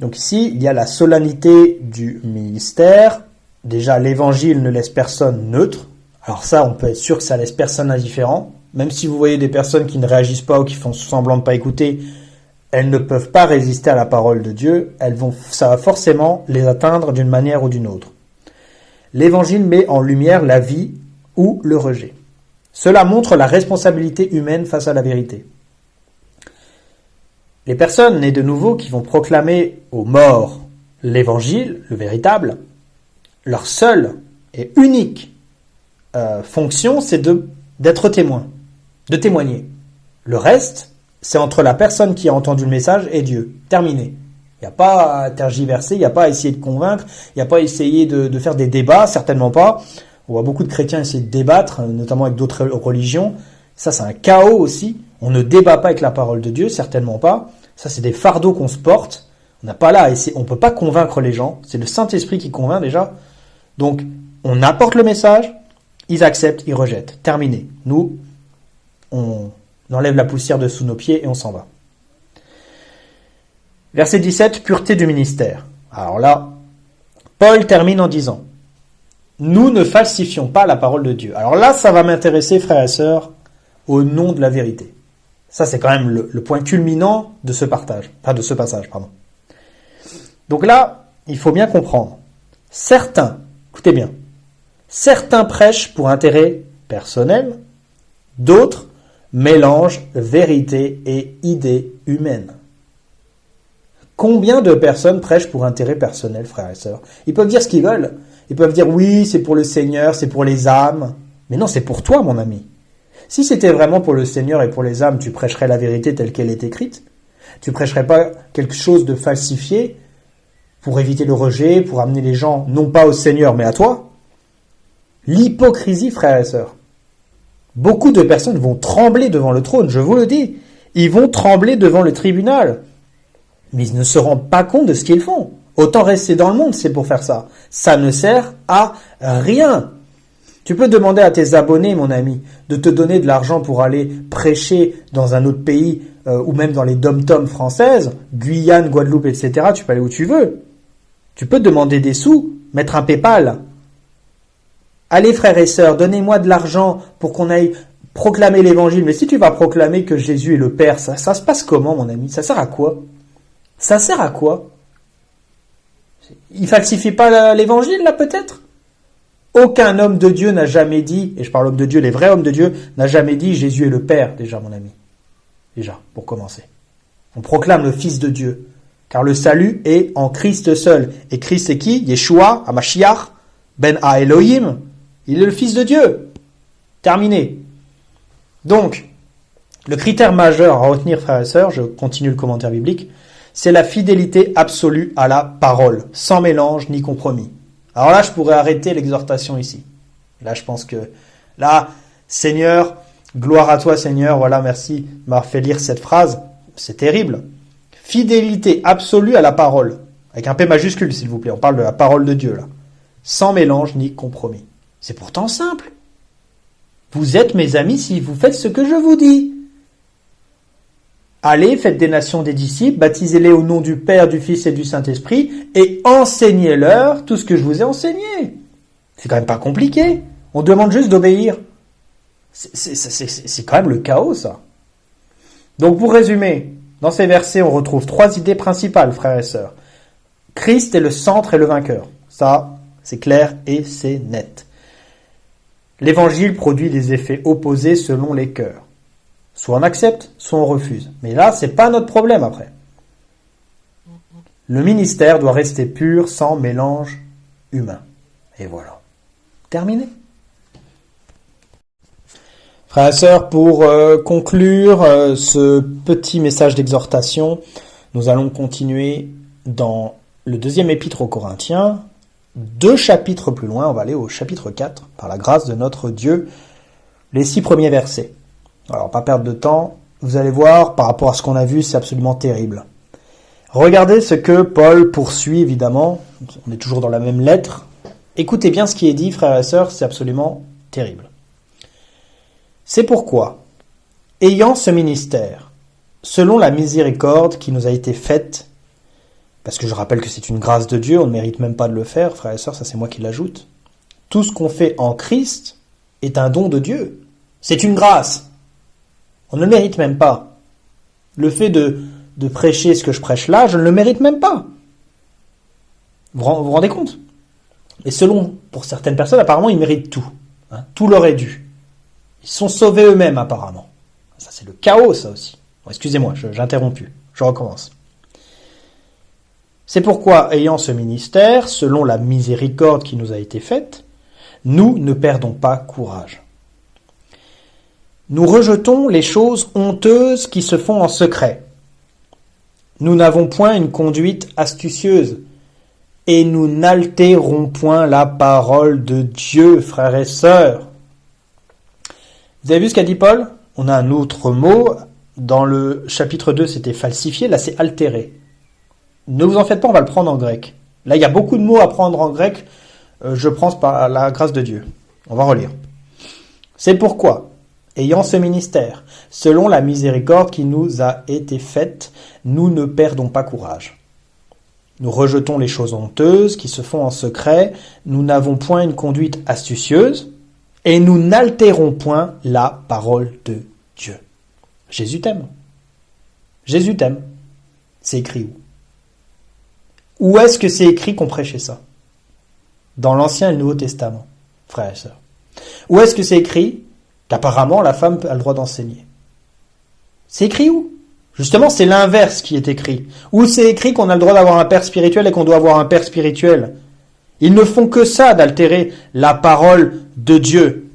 Donc ici, il y a la solennité du ministère. Déjà, l'évangile ne laisse personne neutre. Alors ça, on peut être sûr que ça laisse personne indifférent. Même si vous voyez des personnes qui ne réagissent pas ou qui font semblant de ne pas écouter, elles ne peuvent pas résister à la parole de Dieu. Ça va forcément les atteindre d'une manière ou d'une autre. L'évangile met en lumière la vie ou le rejet. Cela montre la responsabilité humaine face à la vérité. Les personnes nées de nouveau qui vont proclamer aux morts l'évangile, le véritable, leur seule et unique fonction, c'est d'être témoin, de témoigner. Le reste, c'est entre la personne qui a entendu le message et Dieu. Terminé. Il n'y a pas à tergiverser, il n'y a pas à essayer de convaincre, il n'y a pas à essayer de faire des débats, certainement pas. On voit beaucoup de chrétiens essayer de débattre, notamment avec d'autres religions. Ça, c'est un chaos aussi. On ne débat pas avec la parole de Dieu, certainement pas. Ça, c'est des fardeaux qu'on se porte. On n'a pas là à essayer, on ne peut pas convaincre les gens. C'est le Saint-Esprit qui convainc déjà. Donc, on apporte le message, ils acceptent, ils rejettent. Terminé. Nous, on enlève la poussière de sous nos pieds et on s'en va. Verset 17, pureté du ministère. Alors là, Paul termine en disant, nous ne falsifions pas la parole de Dieu. Alors là, ça va m'intéresser, frères et sœurs, au nom de la vérité. Ça, c'est quand même le point culminant de ce passage. Donc là, il faut bien comprendre. Certains, écoutez bien, certains prêchent pour intérêt personnel, d'autres mélangent vérité et idées humaines. Combien de personnes prêchent pour intérêt personnel, frères et sœurs? Ils peuvent dire ce qu'ils veulent. Ils peuvent dire oui, c'est pour le Seigneur, c'est pour les âmes. Mais non, c'est pour toi, mon ami. Si c'était vraiment pour le Seigneur et pour les âmes, tu prêcherais la vérité telle qu'elle est écrite. Tu prêcherais pas quelque chose de falsifié pour éviter le rejet, pour amener les gens non pas au Seigneur mais à toi. L'hypocrisie, frères et sœurs. Beaucoup de personnes vont trembler devant le trône, je vous le dis. Ils vont trembler devant le tribunal. Mais ils ne se rendent pas compte de ce qu'ils font. Autant rester dans le monde, c'est pour faire ça. Ça ne sert à rien. Tu peux demander à tes abonnés, mon ami, de te donner de l'argent pour aller prêcher dans un autre pays, ou même dans les dom-toms françaises, Guyane, Guadeloupe, etc. Tu peux aller où tu veux. Tu peux demander des sous, mettre un PayPal. Allez, frères et sœurs, donnez-moi de l'argent pour qu'on aille proclamer l'évangile. Mais si tu vas proclamer que Jésus est le Père, ça se passe comment, mon ami? Ça sert à quoi? Ça sert à quoi? Il falsifie pas l'évangile, là, peut-être? Aucun homme de Dieu n'a jamais dit, et je parle homme de Dieu, les vrais hommes de Dieu, n'a jamais dit Jésus est le Père, déjà, mon ami. Déjà, pour commencer. On proclame le Fils de Dieu, car le salut est en Christ seul. Et Christ, c'est qui? Yeshua, Hamashiach, Ben Ha Elohim. Il est le Fils de Dieu. Terminé. Donc, le critère majeur à retenir, frères et sœurs, je continue le commentaire biblique, c'est la fidélité absolue à la parole, sans mélange ni compromis. Alors là, je pourrais arrêter l'exhortation ici. Là, je pense que, là, Seigneur, Gloire à toi Seigneur, voilà, merci de m'avoir fait lire cette phrase. C'est terrible. Fidélité absolue à la parole. Avec un P majuscule, s'il vous plaît. On parle de la parole de Dieu, là. Sans mélange ni compromis. C'est pourtant simple. Vous êtes mes amis si vous faites ce que je vous dis. Allez, faites des nations des disciples, baptisez-les au nom du Père, du Fils et du Saint-Esprit, et enseignez-leur tout ce que je vous ai enseigné. C'est quand même pas compliqué. On demande juste d'obéir. C'est quand même le chaos, ça. Donc, pour résumer, dans ces versets, on retrouve 3 idées principales, frères et sœurs. Christ est le centre et le vainqueur. Ça, c'est clair et c'est net. L'évangile produit des effets opposés selon les cœurs. Soit on accepte, soit on refuse. Mais là, c'est pas notre problème après. Le ministère doit rester pur, sans mélange humain. Et voilà. Terminé. Frères et sœurs, pour conclure ce petit message d'exhortation, nous allons continuer dans le 2e épître aux Corinthiens. 2 chapitres plus loin, on va aller au chapitre 4, par la grâce de notre Dieu, les 6 premiers versets. Alors, pas perdre de temps, vous allez voir, par rapport à ce qu'on a vu, c'est absolument terrible. Regardez ce que Paul poursuit, évidemment, on est toujours dans la même lettre. Écoutez bien ce qui est dit, frères et sœurs, c'est absolument terrible. C'est pourquoi, ayant ce ministère, selon la miséricorde qui nous a été faite, parce que je rappelle que c'est une grâce de Dieu, on ne mérite même pas de le faire, frères et sœurs, ça c'est moi qui l'ajoute. Tout ce qu'on fait en Christ est un don de Dieu. C'est une grâce. On ne le mérite même pas. Le fait de prêcher ce que je prêche là, je ne le mérite même pas. Vous vous rendez compte? Et selon, pour certaines personnes, apparemment, ils méritent tout. Hein, tout leur est dû. Ils sont sauvés eux-mêmes, apparemment. Ça, c'est le chaos, ça aussi. Bon, excusez-moi, j'ai interrompu. Je recommence. C'est pourquoi, ayant ce ministère, selon la miséricorde qui nous a été faite, nous ne perdons pas courage. Nous rejetons les choses honteuses qui se font en secret. Nous n'avons point une conduite astucieuse et nous n'altérons point la parole de Dieu, frères et sœurs. Vous avez vu ce qu'a dit Paul? On a un autre mot. Dans le chapitre 2, c'était falsifié. Là, c'est altéré. Ne vous en faites pas, on va le prendre en grec. Là, il y a beaucoup de mots à prendre en grec. Je pense par la grâce de Dieu. On va relire. C'est pourquoi, ayant ce ministère, selon la miséricorde qui nous a été faite, nous ne perdons pas courage. Nous rejetons les choses honteuses qui se font en secret, nous n'avons point une conduite astucieuse, et nous n'altérons point la parole de Dieu. Jésus t'aime. Jésus t'aime. C'est écrit où? Où est-ce que c'est écrit qu'on prêchait ça? Dans l'Ancien et le Nouveau Testament, frères et sœurs. Où est-ce que c'est écrit qu'apparemment la femme a le droit d'enseigner? C'est écrit où? Justement, c'est l'inverse qui est écrit. Où c'est écrit qu'on a le droit d'avoir un père spirituel et qu'on doit avoir un père spirituel. Ils ne font que ça, d'altérer la parole de Dieu.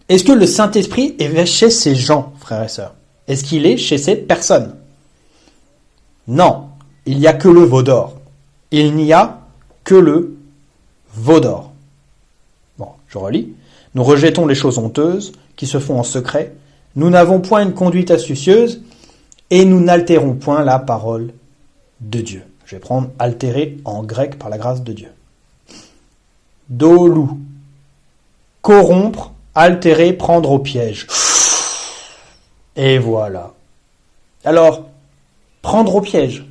Est-ce que le Saint-Esprit est chez ces gens, frères et sœurs? Est-ce qu'il est chez ces personnes? Non, il n'y a que le veau d'or. Il n'y a que le veau d'or. Bon, je relis. Nous rejetons les choses honteuses qui se font en secret. Nous n'avons point une conduite astucieuse et nous n'altérons point la parole de Dieu. Je vais prendre altérer en grec par la grâce de Dieu. Dolou. Corrompre, altérer, prendre au piège. Et voilà. Alors, prendre au piège.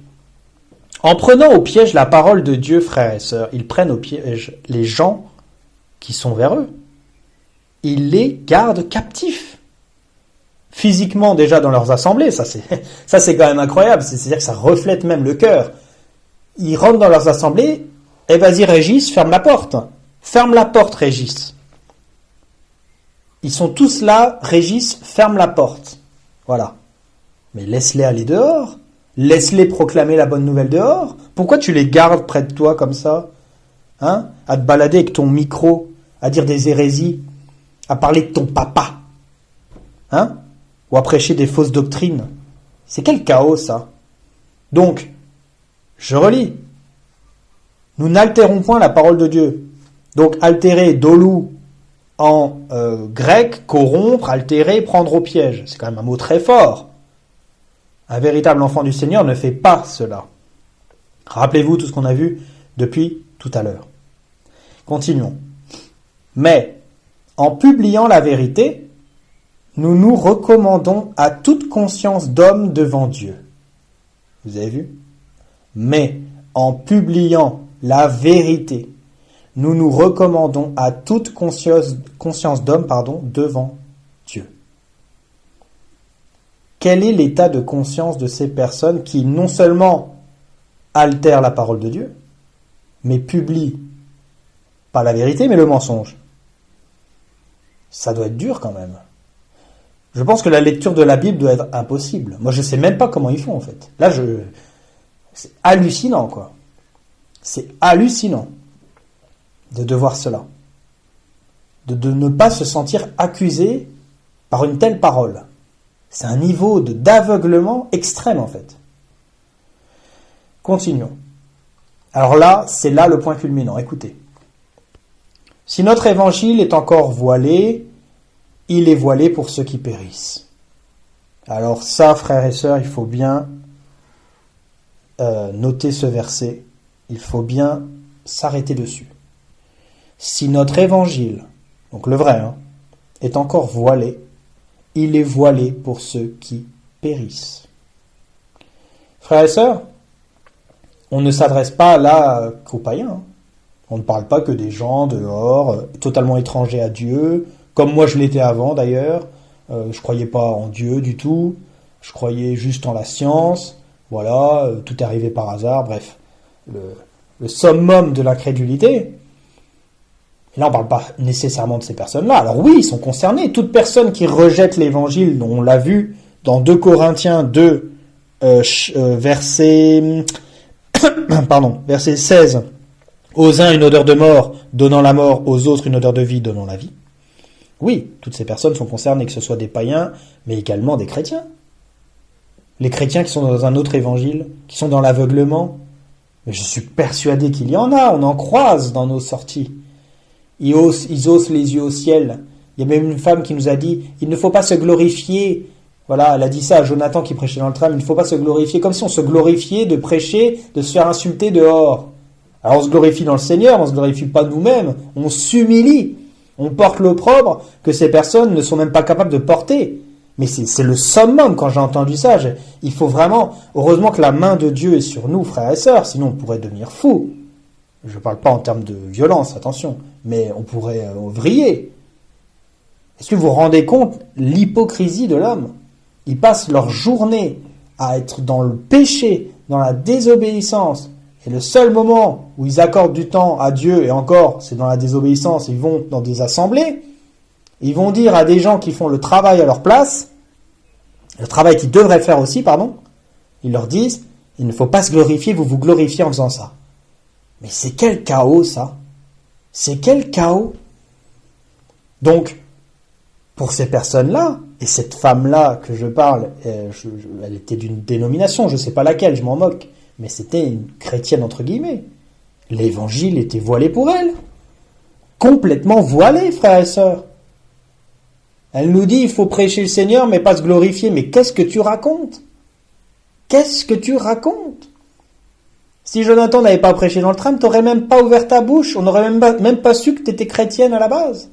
En prenant au piège la parole de Dieu, frères et sœurs, ils prennent au piège les gens qui sont vers eux. Ils les gardent captifs. Physiquement, déjà dans leurs assemblées, ça c'est quand même incroyable, c'est-à-dire que ça reflète même le cœur. Ils rentrent dans leurs assemblées, et vas-y Régis, ferme la porte. Ferme la porte, Régis. Ils sont tous là, Régis, ferme la porte. Voilà. Mais laisse-les aller dehors. Laisse-les proclamer la bonne nouvelle dehors. Pourquoi tu les gardes près de toi comme ça? Hein? À te balader avec ton micro, à dire des hérésies, à parler de ton papa. Hein? Ou à prêcher des fausses doctrines. C'est quel chaos, ça? Donc, je relis. Nous n'altérons point la parole de Dieu. Donc, altérer, dolou, en grec, corrompre, altérer, prendre au piège. C'est quand même un mot très fort. Un véritable enfant du Seigneur ne fait pas cela. Rappelez-vous tout ce qu'on a vu depuis tout à l'heure. Continuons. Mais, en publiant la vérité, nous nous recommandons à toute conscience d'homme devant Dieu. Vous avez vu? Mais, en publiant la vérité, nous nous recommandons à toute conscience d'homme, devant Dieu. Quel est l'état de conscience de ces personnes qui non seulement altèrent la parole de Dieu, mais publient pas la vérité, mais le mensonge? Ça doit être dur quand même. Je pense que la lecture de la Bible doit être impossible. Moi, je sais même pas comment ils font, en fait. Là, c'est hallucinant, quoi. C'est hallucinant de voir cela. De ne pas se sentir accusé par une telle parole. C'est un niveau d'aveuglement extrême, en fait. Continuons. Alors là, c'est là le point culminant. Écoutez. Si notre évangile est encore voilé, il est voilé pour ceux qui périssent. Alors ça, frères et sœurs, il faut bien noter ce verset. Il faut bien s'arrêter dessus. Si notre évangile, donc le vrai, est encore voilé, il est voilé pour ceux qui périssent. Frères et sœurs, on ne s'adresse pas là qu'aux païens. On ne parle pas que des gens dehors, totalement étrangers à Dieu, comme moi je l'étais avant d'ailleurs. Je croyais pas en Dieu du tout, je croyais juste en la science, voilà, tout est arrivé par hasard, bref. Le summum de l'incrédulité. Et là on ne parle pas nécessairement de ces personnes-là. Alors oui, ils sont concernés. Toute personne qui rejette l'évangile, dont on l'a vu dans 2 Corinthiens 2, verset 16, aux uns une odeur de mort, donnant la mort, aux autres une odeur de vie, donnant la vie. Oui, toutes ces personnes sont concernées, que ce soit des païens, mais également des chrétiens. Les chrétiens qui sont dans un autre évangile, qui sont dans l'aveuglement, mais je suis persuadé qu'il y en a, on en croise dans nos sorties. Ils haussent les yeux au ciel. Il y a même une femme qui nous a dit, il ne faut pas se glorifier. Voilà, elle a dit ça à Jonathan qui prêchait dans le tram, il ne faut pas se glorifier, comme si on se glorifiait de prêcher, de se faire insulter dehors. Alors on se glorifie dans le Seigneur, on ne se glorifie pas nous-mêmes, on s'humilie, on porte l'opprobre que ces personnes ne sont même pas capables de porter. Mais c'est le summum quand j'ai entendu ça. Il faut vraiment, heureusement que la main de Dieu est sur nous, frères et sœurs, sinon on pourrait devenir fou. Je ne parle pas en termes de violence, attention, mais on pourrait vriller. Est-ce que vous vous rendez compte l'hypocrisie de l'homme? Ils passent leur journée à être dans le péché, dans la désobéissance. Et le seul moment où ils accordent du temps à Dieu, et encore, c'est dans la désobéissance, ils vont dans des assemblées, ils vont dire à des gens qui font le travail à leur place, le travail qu'ils devraient faire aussi, ils leur disent, il ne faut pas se glorifier, vous vous glorifiez en faisant ça. Mais c'est quel chaos, ça? C'est quel chaos? Donc, pour ces personnes-là, et cette femme-là que je parle, elle était d'une dénomination, je ne sais pas laquelle, je m'en moque, mais c'était une chrétienne entre guillemets. L'évangile était voilé pour elle. Complètement voilé, frères et sœurs. Elle nous dit, il faut prêcher le Seigneur, mais pas se glorifier. Mais qu'est-ce que tu racontes? Qu'est-ce que tu racontes? Si Jonathan n'avait pas prêché dans le tram, t'aurais même pas ouvert ta bouche. On n'aurait même pas su que tu étais chrétienne à la base.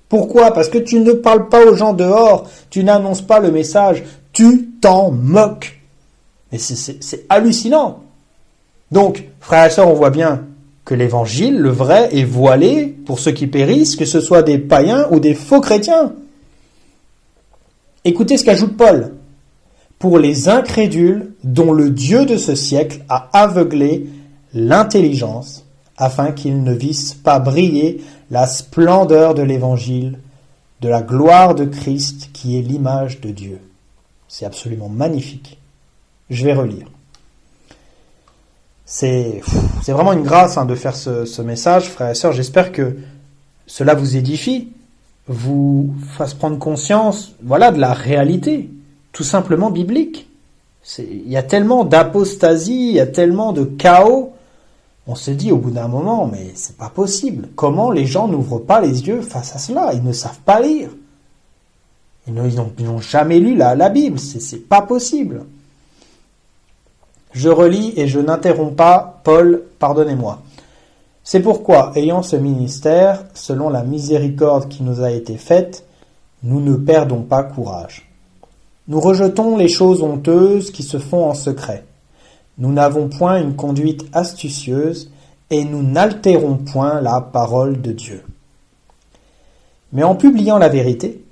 Pourquoi? Parce que tu ne parles pas aux gens dehors. Tu n'annonces pas le message. Tu t'en moques. Mais c'est hallucinant. Donc, frères et sœurs, on voit bien que l'évangile, le vrai, est voilé pour ceux qui périssent, que ce soit des païens ou des faux chrétiens. Écoutez ce qu'ajoute Paul. Pour les incrédules dont le Dieu de ce siècle a aveuglé l'intelligence, afin qu'ils ne vissent pas briller la splendeur de l'évangile, de la gloire de Christ qui est l'image de Dieu. C'est absolument magnifique. Je vais relire. C'est vraiment une grâce de faire ce message, frères et sœurs. J'espère que cela vous édifie, vous fasse prendre conscience, de la réalité, tout simplement biblique. Il y a tellement d'apostasie, il y a tellement de chaos On se dit au bout d'un moment, mais c'est pas possible. Comment les gens n'ouvrent pas les yeux face à cela? Ils ne savent pas lire. Ils n'ont jamais lu la Bible. C'est pas possible. Je relis et je n'interromps pas. Paul, pardonnez-moi. C'est pourquoi, ayant ce ministère, selon la miséricorde qui nous a été faite, nous ne perdons pas courage. Nous rejetons les choses honteuses qui se font en secret. Nous n'avons point une conduite astucieuse et nous n'altérons point la parole de Dieu. Mais en publiant la vérité,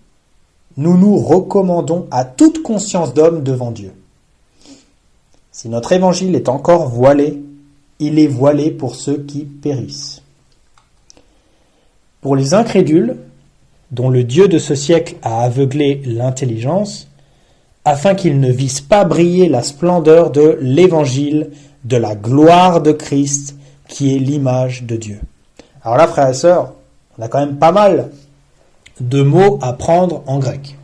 nous nous recommandons à toute conscience d'homme devant Dieu. Si notre évangile est encore voilé, il est voilé pour ceux qui périssent. Pour les incrédules, dont le Dieu de ce siècle a aveuglé l'intelligence, afin qu'ils ne vissent pas briller la splendeur de l'évangile de la gloire de Christ, qui est l'image de Dieu. Alors là, frères et sœurs, on a quand même pas mal de mots à prendre en grec.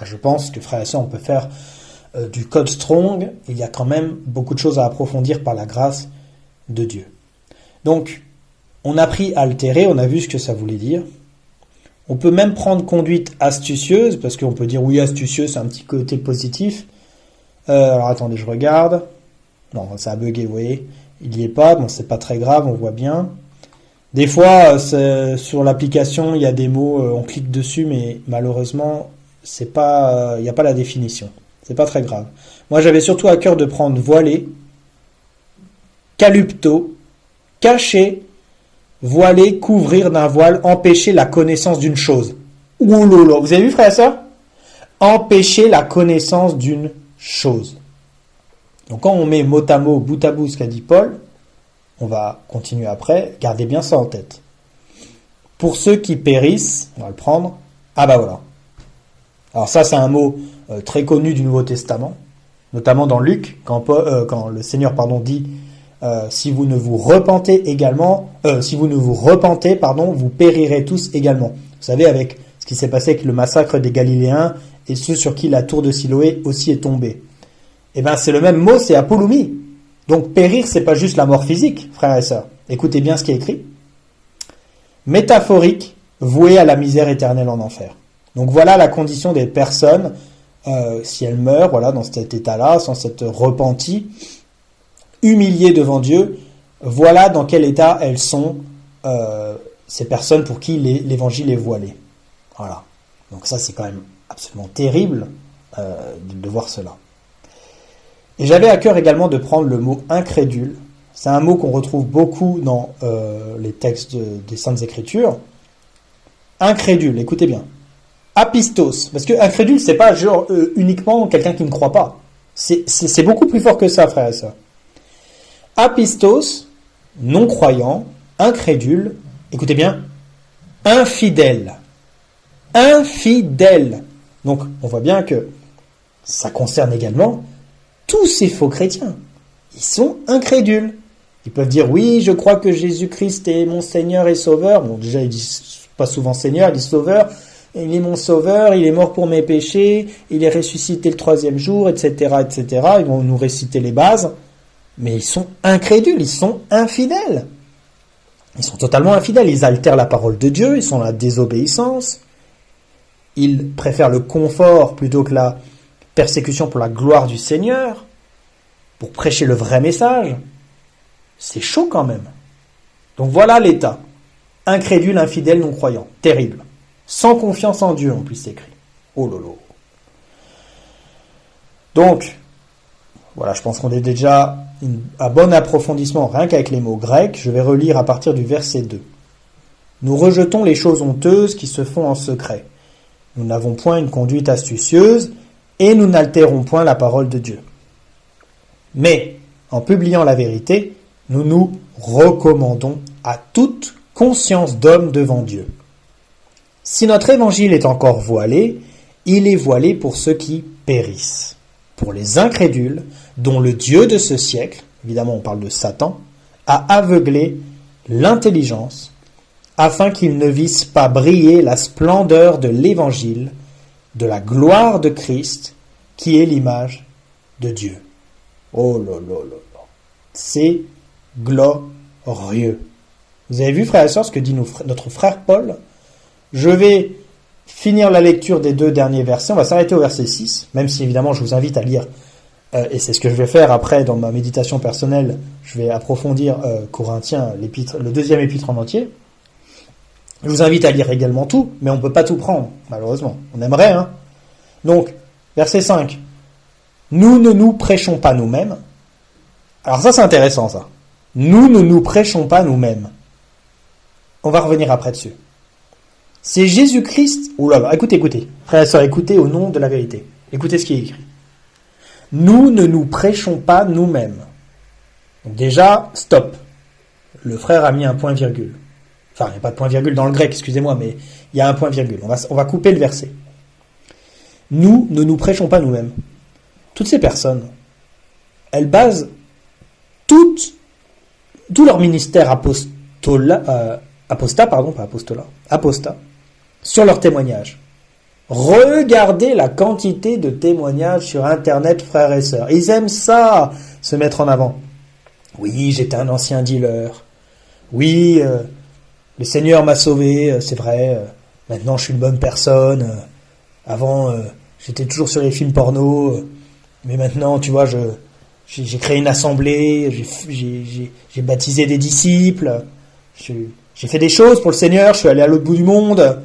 Je pense que, frères et sœurs, on peut faire du code strong. Il y a quand même beaucoup de choses à approfondir par la grâce de Dieu. Donc, on a pris altérer, on a vu ce que ça voulait dire. On peut même prendre conduite astucieuse, parce qu'on peut dire oui, astucieux, c'est un petit côté positif. Alors attendez, je regarde. Non, ça a bugué, vous voyez. Il n'y est pas, bon, c'est pas très grave, on voit bien. Des fois, sur l'application, il y a des mots, on clique dessus, mais malheureusement, c'est pas, il n'y a pas la définition. C'est pas très grave. Moi, j'avais surtout à cœur de prendre voilé, calupto, cacher, voiler, couvrir d'un voile, empêcher la connaissance d'une chose. Oulolo, vous avez vu, frère et sœur? Empêcher la connaissance d'une chose. Donc quand on met mot à mot, bout à bout ce qu'a dit Paul, on va continuer après, gardez bien ça en tête. Pour ceux qui périssent, on va le prendre, ah bah voilà. Alors ça c'est un mot très connu du Nouveau Testament, notamment dans Luc, quand le Seigneur dit si vous ne vous repentez vous périrez tous également. Vous savez, avec ce qui s'est passé avec le massacre des Galiléens et ceux sur qui la tour de Siloé aussi est tombée. Eh bien, c'est le même mot, c'est apollumie. Donc, périr, c'est pas juste la mort physique, frères et sœurs. Écoutez bien ce qui est écrit. Métaphorique, vouée à la misère éternelle en enfer. Donc, voilà la condition des personnes, si elles meurent, voilà, dans cet état-là, sans s'être repenties, humiliées devant Dieu, voilà dans quel état elles sont, ces personnes pour qui l'évangile est voilé. Voilà. Donc ça, c'est quand même absolument terrible de voir cela. Et j'avais à cœur également de prendre le mot incrédule. C'est un mot qu'on retrouve beaucoup dans les textes des Saintes Écritures. Incrédule, écoutez bien. Apistos, parce que incrédule, c'est pas genre uniquement quelqu'un qui ne croit pas. C'est beaucoup plus fort que ça, frères et sœurs. Apistos, non-croyant, incrédule, écoutez bien, infidèle. Infidèle. Donc, on voit bien que ça concerne également tous ces faux chrétiens. Ils sont incrédules. Ils peuvent dire, oui, je crois que Jésus-Christ est mon Seigneur et Sauveur. Bon, déjà, ils disent pas souvent Seigneur, ils disent Sauveur. Il est mon Sauveur, il est mort pour mes péchés, il est ressuscité le 3e jour, etc., etc. Ils vont nous réciter les bases. Mais ils sont incrédules, ils sont infidèles. Ils sont totalement infidèles. Ils altèrent la parole de Dieu, ils sont dans la désobéissance. Ils préfèrent le confort plutôt que la persécution pour la gloire du Seigneur, pour prêcher le vrai message. C'est chaud quand même. Donc voilà l'état. Incrédule, infidèle, non-croyant. Terrible. Sans confiance en Dieu, en plus, c'est écrit. Oh lolo. Donc, voilà, je pense qu'on est déjà à bon approfondissement, rien qu'avec les mots grecs. Je vais relire à partir du verset 2. Nous rejetons les choses honteuses qui se font en secret. Nous n'avons point une conduite astucieuse et nous n'altérons point la parole de Dieu. Mais, en publiant la vérité, nous nous recommandons à toute conscience d'homme devant Dieu. Si notre évangile est encore voilé, il est voilé pour ceux qui périssent. Pour les incrédules, dont le Dieu de ce siècle, évidemment on parle de Satan, a aveuglé l'intelligence, afin qu'ils ne vissent pas briller la splendeur de l'évangile, de la gloire de Christ, qui est l'image de Dieu. Oh là là là là. C'est glorieux. rieux. Vous avez vu, frères et sœurs, ce que dit notre frère Paul? Je vais finir la lecture des 2 derniers versets. On va s'arrêter au verset 6, même si évidemment je vous invite à lire, et c'est ce que je vais faire après dans ma méditation personnelle. Je vais approfondir Corinthiens, le 2e épître en entier. Je vous invite à lire également tout, mais on ne peut pas tout prendre, malheureusement. On aimerait, hein. Donc, verset 5. Nous ne nous prêchons pas nous-mêmes. Alors ça, c'est intéressant, ça. Nous ne nous prêchons pas nous-mêmes. On va revenir après dessus. C'est Jésus-Christ... Ouh là là, écoutez. Frères et sœurs, écoutez au nom de la vérité. Écoutez ce qui est écrit. Nous ne nous prêchons pas nous-mêmes. Donc déjà, stop. Le frère a mis un point-virgule. Enfin, il n'y a pas de point-virgule dans le grec, excusez-moi, mais il y a un point-virgule. On va couper le verset. Nous ne nous prêchons pas nous-mêmes. Toutes ces personnes, elles basent tout leur ministère apostat, sur leur témoignage. Regardez la quantité de témoignages sur Internet, frères et sœurs. Ils aiment ça, se mettre en avant. Oui, j'étais un ancien dealer. Oui, le Seigneur m'a sauvé, c'est vrai. Maintenant, je suis une bonne personne. Avant, j'étais toujours sur les films porno. Mais maintenant, tu vois, j'ai créé une assemblée. J'ai baptisé des disciples. J'ai fait des choses pour le Seigneur. Je suis allé à l'autre bout du monde.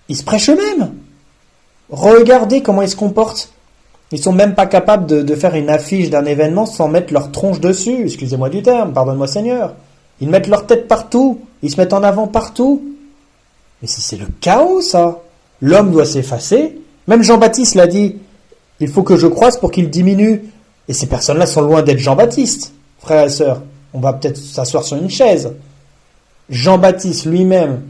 Ils se prêchent eux-mêmes. Regardez comment ils se comportent. Ils sont même pas capables de faire une affiche d'un événement sans mettre leur tronche dessus. Excusez-moi du terme, pardonne-moi Seigneur. Ils mettent leur tête partout. Ils se mettent en avant partout. Mais c'est le chaos, ça. L'homme doit s'effacer. Même Jean-Baptiste l'a dit. Il faut que je croisse pour qu'il diminue. Et ces personnes-là sont loin d'être Jean-Baptiste, frères et sœurs. On va peut-être s'asseoir sur une chaise. Jean-Baptiste lui-même,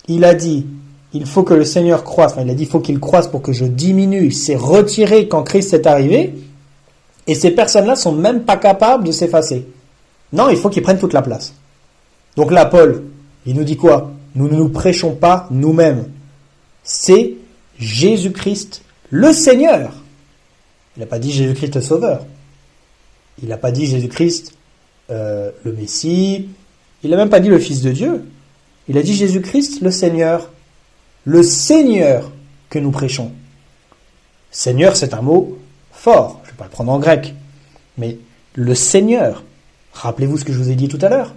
il a dit, il faut que le Seigneur croisse. Enfin, il a dit, il faut qu'il croisse pour que je diminue. Il s'est retiré quand Christ est arrivé. Et ces personnes-là sont même pas capables de s'effacer. Non, il faut qu'ils prennent toute la place. Donc là, Paul, il nous dit quoi? Nous ne nous prêchons pas nous-mêmes. C'est Jésus-Christ, le Seigneur. Il n'a pas dit Jésus-Christ le Sauveur. Il n'a pas dit Jésus-Christ le Messie. Il n'a même pas dit le Fils de Dieu. Il a dit Jésus-Christ le Seigneur. Le Seigneur que nous prêchons. Seigneur, c'est un mot fort. Je ne vais pas le prendre en grec. Mais le Seigneur. Rappelez-vous ce que je vous ai dit tout à l'heure.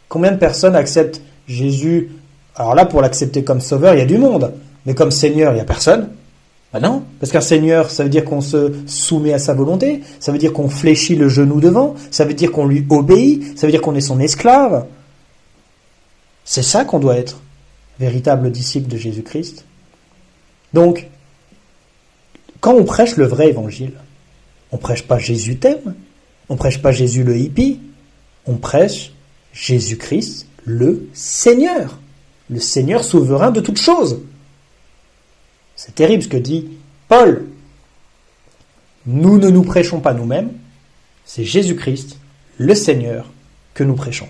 Combien de personnes acceptent Jésus? Alors là, pour l'accepter comme sauveur, il y a du monde. Mais comme Seigneur, il n'y a personne. Ben non, parce qu'un Seigneur, ça veut dire qu'on se soumet à sa volonté. Ça veut dire qu'on fléchit le genou devant. Ça veut dire qu'on lui obéit. Ça veut dire qu'on est son esclave. C'est ça qu'on doit être. Véritable disciple de Jésus-Christ. Donc, quand on prêche le vrai évangile, on prêche pas Jésus t'aime. On prêche pas Jésus le hippie. On prêche Jésus-Christ le Seigneur. Le Seigneur souverain de toutes choses. C'est terrible ce que dit Paul. Nous ne nous prêchons pas nous-mêmes. C'est Jésus-Christ, le Seigneur, que nous prêchons.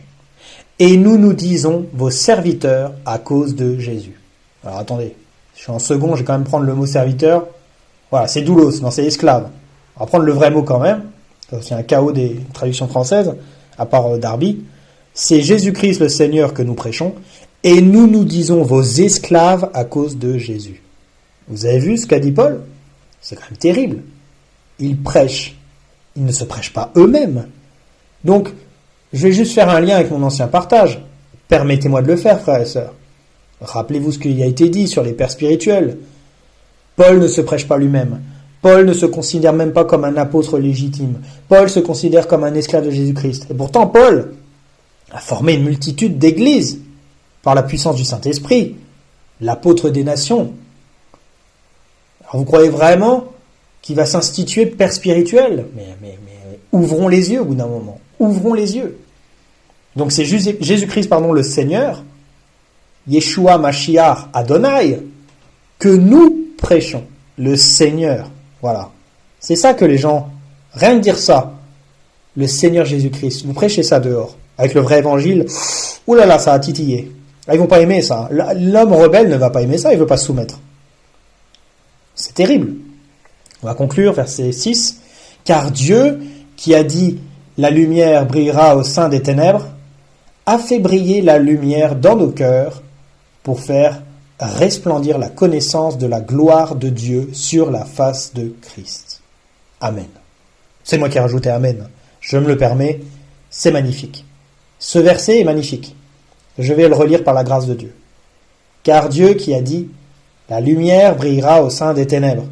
Et nous nous disons vos serviteurs à cause de Jésus. Alors attendez, je suis en second, je vais quand même prendre le mot serviteur. Voilà, c'est doulos, non, c'est esclave. On va prendre le vrai mot quand même. C'est un chaos des traductions françaises, à part Darby. C'est Jésus-Christ le Seigneur que nous prêchons. Et nous nous disons vos esclaves à cause de Jésus. Vous avez vu ce qu'a dit Paul? C'est quand même terrible. Ils prêchent. Ils ne se prêchent pas eux-mêmes. Donc, je vais juste faire un lien avec mon ancien partage. Permettez-moi de le faire, frères et sœurs. Rappelez-vous ce qui a été dit sur les pères spirituels. Paul ne se prêche pas lui-même. Paul ne se considère même pas comme un apôtre légitime. Paul se considère comme un esclave de Jésus-Christ. Et pourtant, Paul a formé une multitude d'églises par la puissance du Saint-Esprit. L'apôtre des nations. Alors vous croyez vraiment qu'il va s'instituer père spirituel? Mais ouvrons les yeux au bout d'un moment. Ouvrons les yeux. Donc c'est Jésus-Christ, le Seigneur, Yeshua Mashiach Adonai, que nous prêchons. Le Seigneur. Voilà. C'est ça que les gens, rien que dire ça, le Seigneur Jésus-Christ, vous prêchez ça dehors, avec le vrai évangile, oulala, ça a titillé. Là, ils vont pas aimer ça. L'homme rebelle ne va pas aimer ça, il veut pas se soumettre. C'est terrible. On va conclure, verset 6. Car Dieu, qui a dit « La lumière brillera au sein des ténèbres », a fait briller la lumière dans nos cœurs pour faire resplendir la connaissance de la gloire de Dieu sur la face de Christ. Amen. C'est moi qui ai rajouté Amen. Je me le permets, c'est magnifique. Ce verset est magnifique. Je vais le relire par la grâce de Dieu. Car Dieu qui a dit « La lumière brillera au sein des ténèbres »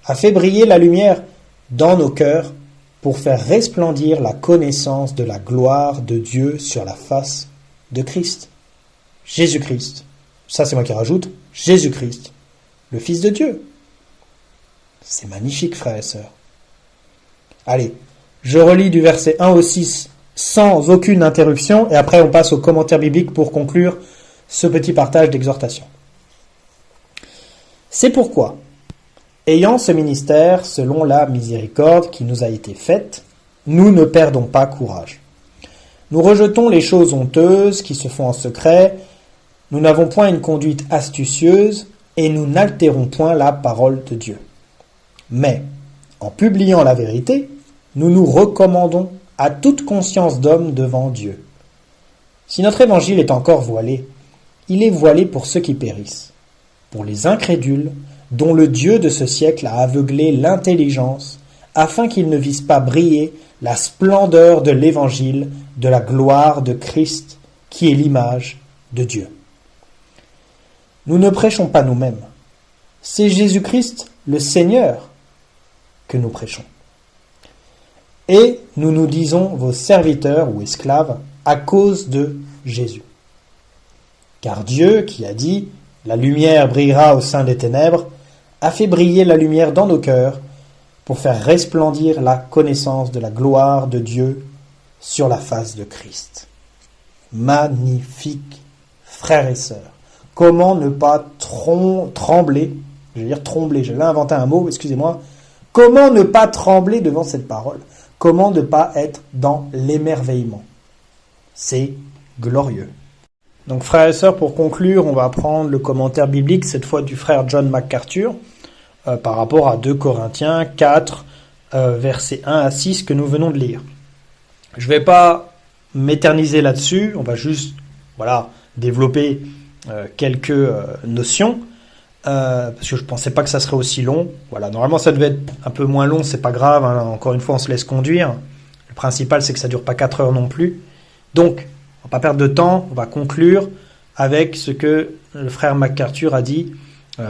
a fait briller la lumière dans nos cœurs pour faire resplendir la connaissance de la gloire de Dieu sur la face de Christ. Jésus-Christ. Ça, c'est moi qui rajoute. Jésus-Christ, le Fils de Dieu. C'est magnifique, frères et sœurs. Allez, je relis du verset 1 au 6 sans aucune interruption et après on passe au commentaire biblique pour conclure ce petit partage d'exhortation. C'est pourquoi, ayant ce ministère selon la miséricorde qui nous a été faite, nous ne perdons pas courage. Nous rejetons les choses honteuses qui se font en secret, nous n'avons point une conduite astucieuse et nous n'altérons point la parole de Dieu. Mais, en publiant la vérité, nous nous recommandons à toute conscience d'homme devant Dieu. Si notre évangile est encore voilé, il est voilé pour ceux qui périssent, pour les incrédules, dont le Dieu de ce siècle a aveuglé l'intelligence, afin qu'ils ne visent pas briller la splendeur de l'évangile de la gloire de Christ, qui est l'image de Dieu. Nous ne prêchons pas nous-mêmes. C'est Jésus-Christ, le Seigneur, que nous prêchons. Et nous nous disons vos serviteurs ou esclaves à cause de Jésus. Car Dieu, qui a dit « La lumière brillera au sein des ténèbres », a fait briller la lumière dans nos cœurs pour faire resplendir la connaissance de la gloire de Dieu sur la face de Christ. Magnifique, frères et sœurs. Comment ne pas trembler, je vais dire trembler, j'allais inventer un mot, excusez-moi. Comment ne pas trembler devant cette parole? Comment ne pas être dans l'émerveillement? C'est glorieux. Donc frères et sœurs, pour conclure, on va prendre le commentaire biblique, cette fois du frère John MacArthur, par rapport à 2 Corinthiens 4, versets 1 à 6 que nous venons de lire. Je ne vais pas m'éterniser là-dessus, on va juste développer quelques notions, parce que je ne pensais pas que ça serait aussi long. Voilà, normalement ça devait être un peu moins long, c'est pas grave, hein, encore une fois on se laisse conduire. Le principal c'est que ça ne dure pas 4 heures non plus. Donc, on ne va pas perdre de temps, on va conclure avec ce que le frère MacArthur a dit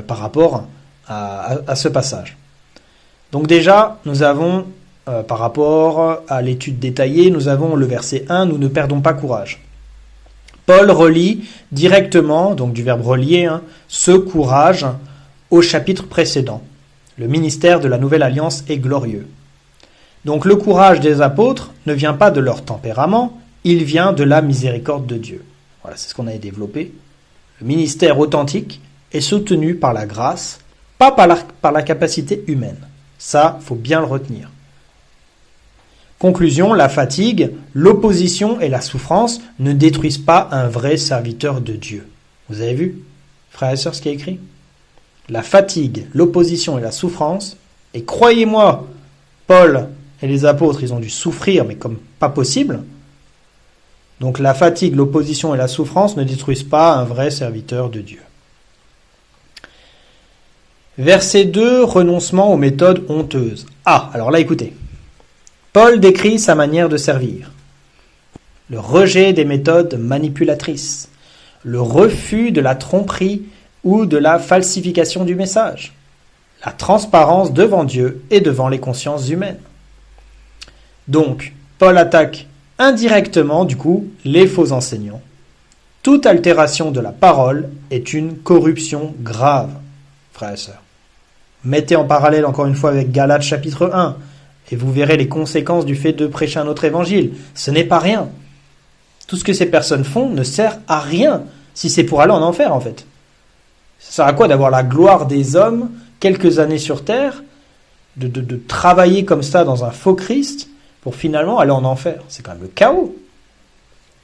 par rapport à ce passage. Donc déjà, nous avons, par rapport à l'étude détaillée, nous avons le verset 1, nous ne perdons pas courage. Paul relie directement, donc du verbe relier, ce courage au chapitre précédent. Le ministère de la Nouvelle Alliance est glorieux. Donc le courage des apôtres ne vient pas de leur tempérament, il vient de la miséricorde de Dieu. Voilà, c'est ce qu'on a développé. Le ministère authentique est soutenu par la grâce, pas par la capacité humaine. Ça, faut bien le retenir. Conclusion, la fatigue, l'opposition et la souffrance ne détruisent pas un vrai serviteur de Dieu. Vous avez vu, frères et sœurs, ce qui est écrit? La fatigue, l'opposition et la souffrance, et croyez-moi, Paul et les apôtres, ils ont dû souffrir, mais comme pas possible. Donc la fatigue, l'opposition et la souffrance ne détruisent pas un vrai serviteur de Dieu. Verset 2, renoncement aux méthodes honteuses. Ah, alors là écoutez. Paul décrit sa manière de servir. Le rejet des méthodes manipulatrices. Le refus de la tromperie ou de la falsification du message. La transparence devant Dieu et devant les consciences humaines. Donc, Paul attaque indirectement, du coup, les faux enseignants. Toute altération de la parole est une corruption grave, frères et sœurs. Mettez en parallèle encore une fois avec Galates chapitre 1, et vous verrez les conséquences du fait de prêcher un autre évangile. Ce n'est pas rien. Tout ce que ces personnes font ne sert à rien, si c'est pour aller en enfer en fait. Ça sert à quoi d'avoir la gloire des hommes, quelques années sur terre, de travailler comme ça dans un faux Christ, pour finalement aller en enfer? C'est quand même le chaos.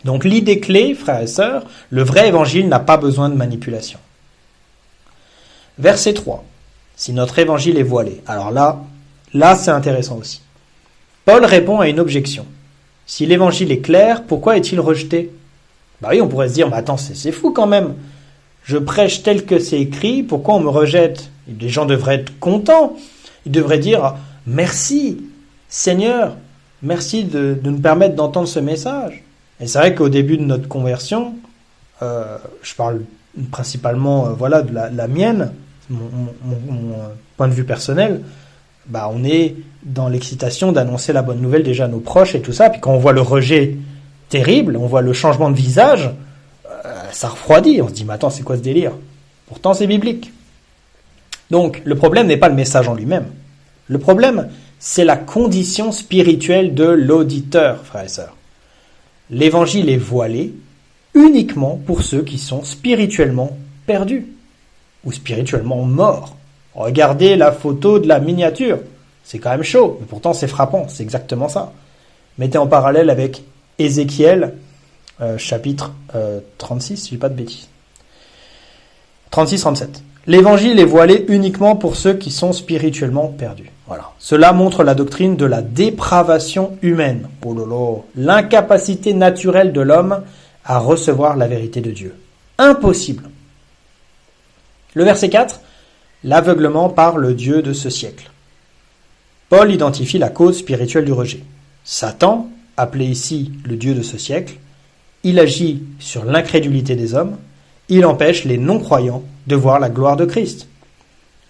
Donc l'idée clé, frères et sœurs, le vrai évangile n'a pas besoin de manipulation. Verset 3. Si notre évangile est voilé. Alors là c'est intéressant aussi. Paul répond à une objection. Si l'évangile est clair, pourquoi est-il rejeté? Bah oui, on pourrait se dire, mais attends, c'est fou quand même. Je prêche tel que c'est écrit, pourquoi on me rejette? Les gens devraient être contents. Ils devraient dire, merci, Seigneur, merci de nous permettre d'entendre ce message. Et c'est vrai qu'au début de notre conversion, je parle principalement voilà, de la mienne, mon point de vue personnel, bah on est dans l'excitation d'annoncer la bonne nouvelle déjà à nos proches et tout ça. Puis quand on voit le rejet terrible, on voit le changement de visage, ça refroidit. On se dit, mais attends, c'est quoi ce délire? Pourtant, c'est biblique. Donc, le problème n'est pas le message en lui-même. Le problème, c'est la condition spirituelle de l'auditeur, frères et sœurs. L'évangile est voilé uniquement pour ceux qui sont spirituellement perdus ou spirituellement morts. Regardez la photo de la miniature. C'est quand même chaud, mais pourtant c'est frappant, c'est exactement ça. Mettez en parallèle avec Ézéchiel, chapitre 36, si je dis pas de bêtises. 36-37. L'évangile est voilé uniquement pour ceux qui sont spirituellement perdus. Voilà. Cela montre la doctrine de la dépravation humaine. Oh lolo, l'incapacité naturelle de l'homme à recevoir la vérité de Dieu. Impossible. Le verset 4, l'aveuglement par le Dieu de ce siècle. Paul identifie la cause spirituelle du rejet. Satan, appelé ici le Dieu de ce siècle, il agit sur l'incrédulité des hommes, il empêche les non-croyants de voir la gloire de Christ.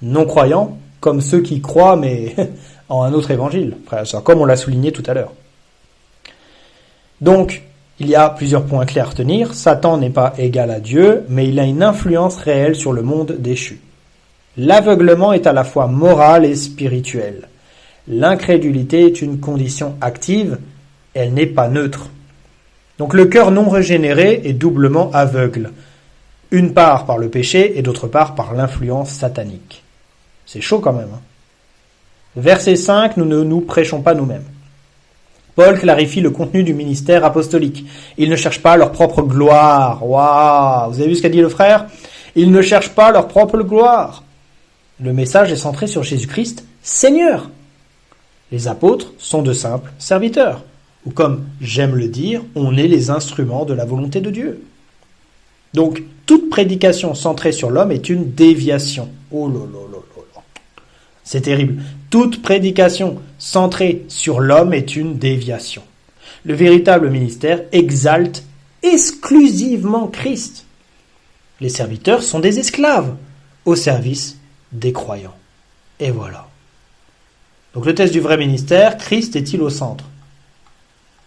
Non-croyants, comme ceux qui croient, mais en un autre évangile, comme on l'a souligné tout à l'heure. Donc, il y a plusieurs points clés à retenir. Satan n'est pas égal à Dieu, mais il a une influence réelle sur le monde déchu. L'aveuglement est à la fois moral et spirituel. L'incrédulité est une condition active, elle n'est pas neutre. Donc le cœur non régénéré est doublement aveugle. Une part par le péché et d'autre part par l'influence satanique. C'est chaud quand même. Verset 5, nous ne nous prêchons pas nous-mêmes. Paul clarifie le contenu du ministère apostolique. Ils ne cherchent pas leur propre gloire. Waouh, vous avez vu ce qu'a dit le frère? Ils ne cherchent pas leur propre gloire. Le message est centré sur Jésus-Christ, Seigneur. Les apôtres sont de simples serviteurs. Ou comme j'aime le dire, on est les instruments de la volonté de Dieu. Donc, toute prédication centrée sur l'homme est une déviation. Oh là là là là. C'est terrible. Toute prédication centrée sur l'homme est une déviation. Le véritable ministère exalte exclusivement Christ. Les serviteurs sont des esclaves au service des croyants. Et voilà. Donc le test du vrai ministère, Christ est-il au centre?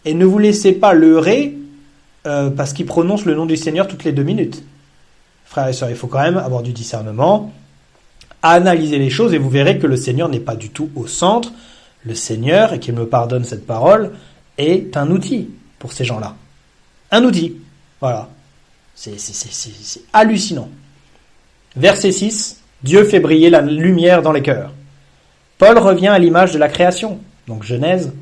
Et ne vous laissez pas leurrer parce qu'il prononce le nom du Seigneur toutes les 2 minutes. Frères et sœurs, il faut quand même avoir du discernement, analyser les choses et vous verrez que le Seigneur n'est pas du tout au centre. Le Seigneur, et qu'il me pardonne cette parole, est un outil pour ces gens-là. Un outil. Voilà. C'est hallucinant. Verset 6, Dieu fait briller la lumière dans les cœurs. Paul revient à l'image de la création. Donc Genèse,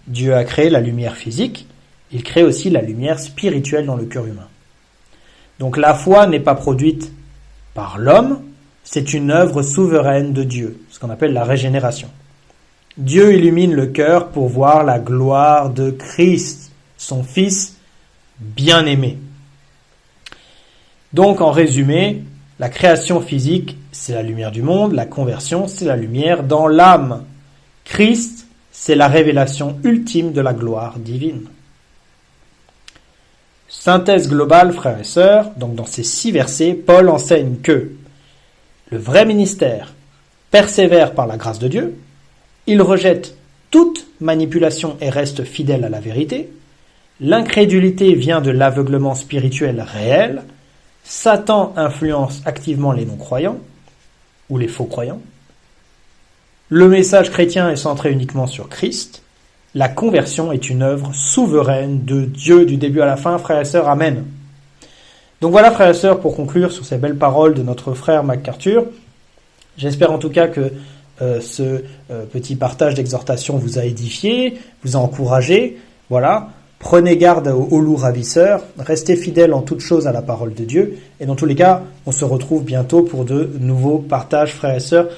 Dieu a créé la lumière physique, il crée aussi la lumière spirituelle dans le cœur humain. Donc la foi n'est pas produite par l'homme, c'est une œuvre souveraine de Dieu, ce qu'on appelle la régénération. Dieu illumine le cœur pour voir la gloire de Christ, son Fils bien-aimé. Donc en résumé, la création physique, c'est la lumière du monde, la conversion, c'est la lumière dans l'âme. Christ, c'est la révélation ultime de la gloire divine. Synthèse globale, frères et sœurs, donc dans ces 6 versets, Paul enseigne que le vrai ministère persévère par la grâce de Dieu, il rejette toute manipulation et reste fidèle à la vérité, l'incrédulité vient de l'aveuglement spirituel réel, Satan influence activement les non-croyants, ou les faux croyants, le message chrétien est centré uniquement sur Christ, la conversion est une œuvre souveraine de Dieu du début à la fin, frères et sœurs, amen. Donc voilà, frères et sœurs, pour conclure sur ces belles paroles de notre frère MacArthur, j'espère en tout cas que ce petit partage d'exhortation vous a édifié, vous a encouragé, voilà. Prenez garde aux loups ravisseurs, restez fidèles en toutes choses à la parole de Dieu, et dans tous les cas, on se retrouve bientôt pour de nouveaux partages, frères et sœurs.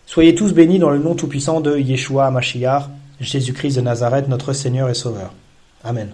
Soyez tous bénis dans le nom tout-puissant de Yeshua HaMashiach, Jésus-Christ de Nazareth, notre Seigneur et Sauveur. Amen.